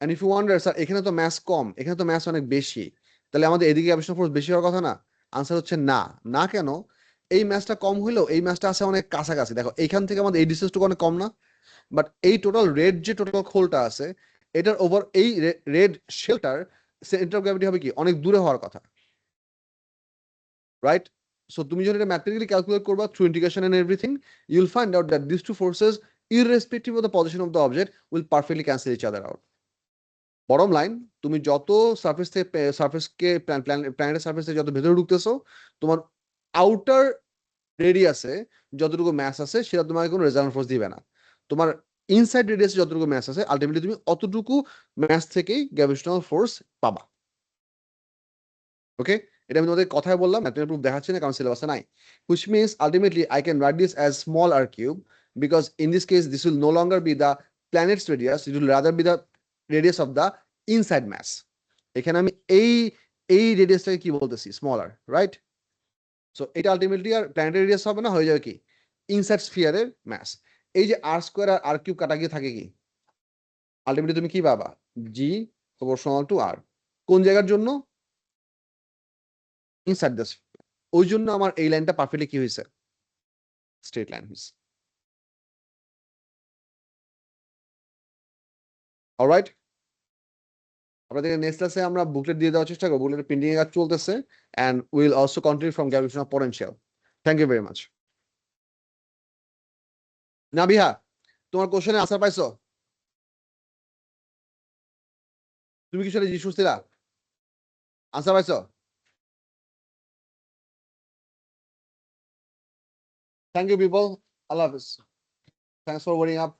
And if you wonder sir এখানে তো ম্যাস কম, এখানে তো ম্যাস অনেক বেশি, তাহলে আমাদের এদিকে গ্র্যাভিটেশনাল ফোর্স বেশি হওয়ার কথা না? আনসার হচ্ছে না। না কেন? এই ম্যাসটা কম হইলেও এই ম্যাসটা আছে অনেক কাছাকাছি, দেখো এইখান থেকে আমাদের এই ডিসটেন্সটুকু অনেক কম না? বাট এই টোটাল রেড যে টোটাল খোলটা আছে, এটার ওভার এই red shelter centre of gravity হবে কি অনেক দূরে হওয়ার কথা, রাইট? সো তুমি যখন এটা ম্যাথমেটিক্যালি ক্যালকুলেট করবা through integration and everything, you will find out that this two forces irrespective of the position of the object will perfectly cancel each other out. Bottom line, তুমি যত surface থেকে সারফেসকে প্ল্যানেটের surface থেকে যত ভেতরে ঢুকতেছো, তোমার outer রেডিয়াসে যতটুকু mass আছে সেটা তোমাকে কোনো রেজাল্ট ফোর্স দিবে না। তোমার ইনসাইড রেডিয়াসে যতটুকু ম্যাস আছে আলটিমেটলি তুমি অতটুকু ম্যাস থেকেই গ্র্যাভিটেশনাল ফোর্স পাবা। ওকে, এটা আমি তোমাদের কথায় বললাম, ম্যাথমেটিক্যাল প্রুফ দেখাচ্ছি না কারণ সিলেবাসে নাই। which means ultimately I can write this as small r cube, because in this case this will no longer be the planet's radius, it will rather be the radius of the inside mass. এখানে আমি এই রেডিয়াসটাকে কি বলতেছি, small আর, right? So এটা ultimately আর প্ল্যানেটের radius হবে না, হয়ে যাবে কি ইনসাইড স্ফিয়ারের ম্যাস। এই যে আর স্কোয়ার আর আর কিউব কাটা গিয়ে থাকে কি, আলটিমেটলি তুমি কি পাবা, জি প্রপোর্শনাল টু আর। কোন জায়গার জন্য? Inside the sphere. ওই জন্য আমার এই লাইনটা পারফেক্টলি কি হয়েছে, স্ট্রেট লাইন হয়েছে। অলরাইট, আপনাদের নেক্সট ক্লাসে আমরা বুকলেট দিয়ে দেওয়ার চেষ্টা করবো, বুকলেটের প্রিন্টিং এর কাজ চলতেছে, and will also continue from gravitational potential. Thank you very much. Nabiha, তোমার কোশ্চেনে আনসার পাইছো? তুমি কি সেটা জিজ্ঞেস করছিলা? আনসার পাইছো? থ্যাংক ইউ পিপল, আল্লাহ হাফিজ, থ্যাংকস ফর ওয়ারিং আপ।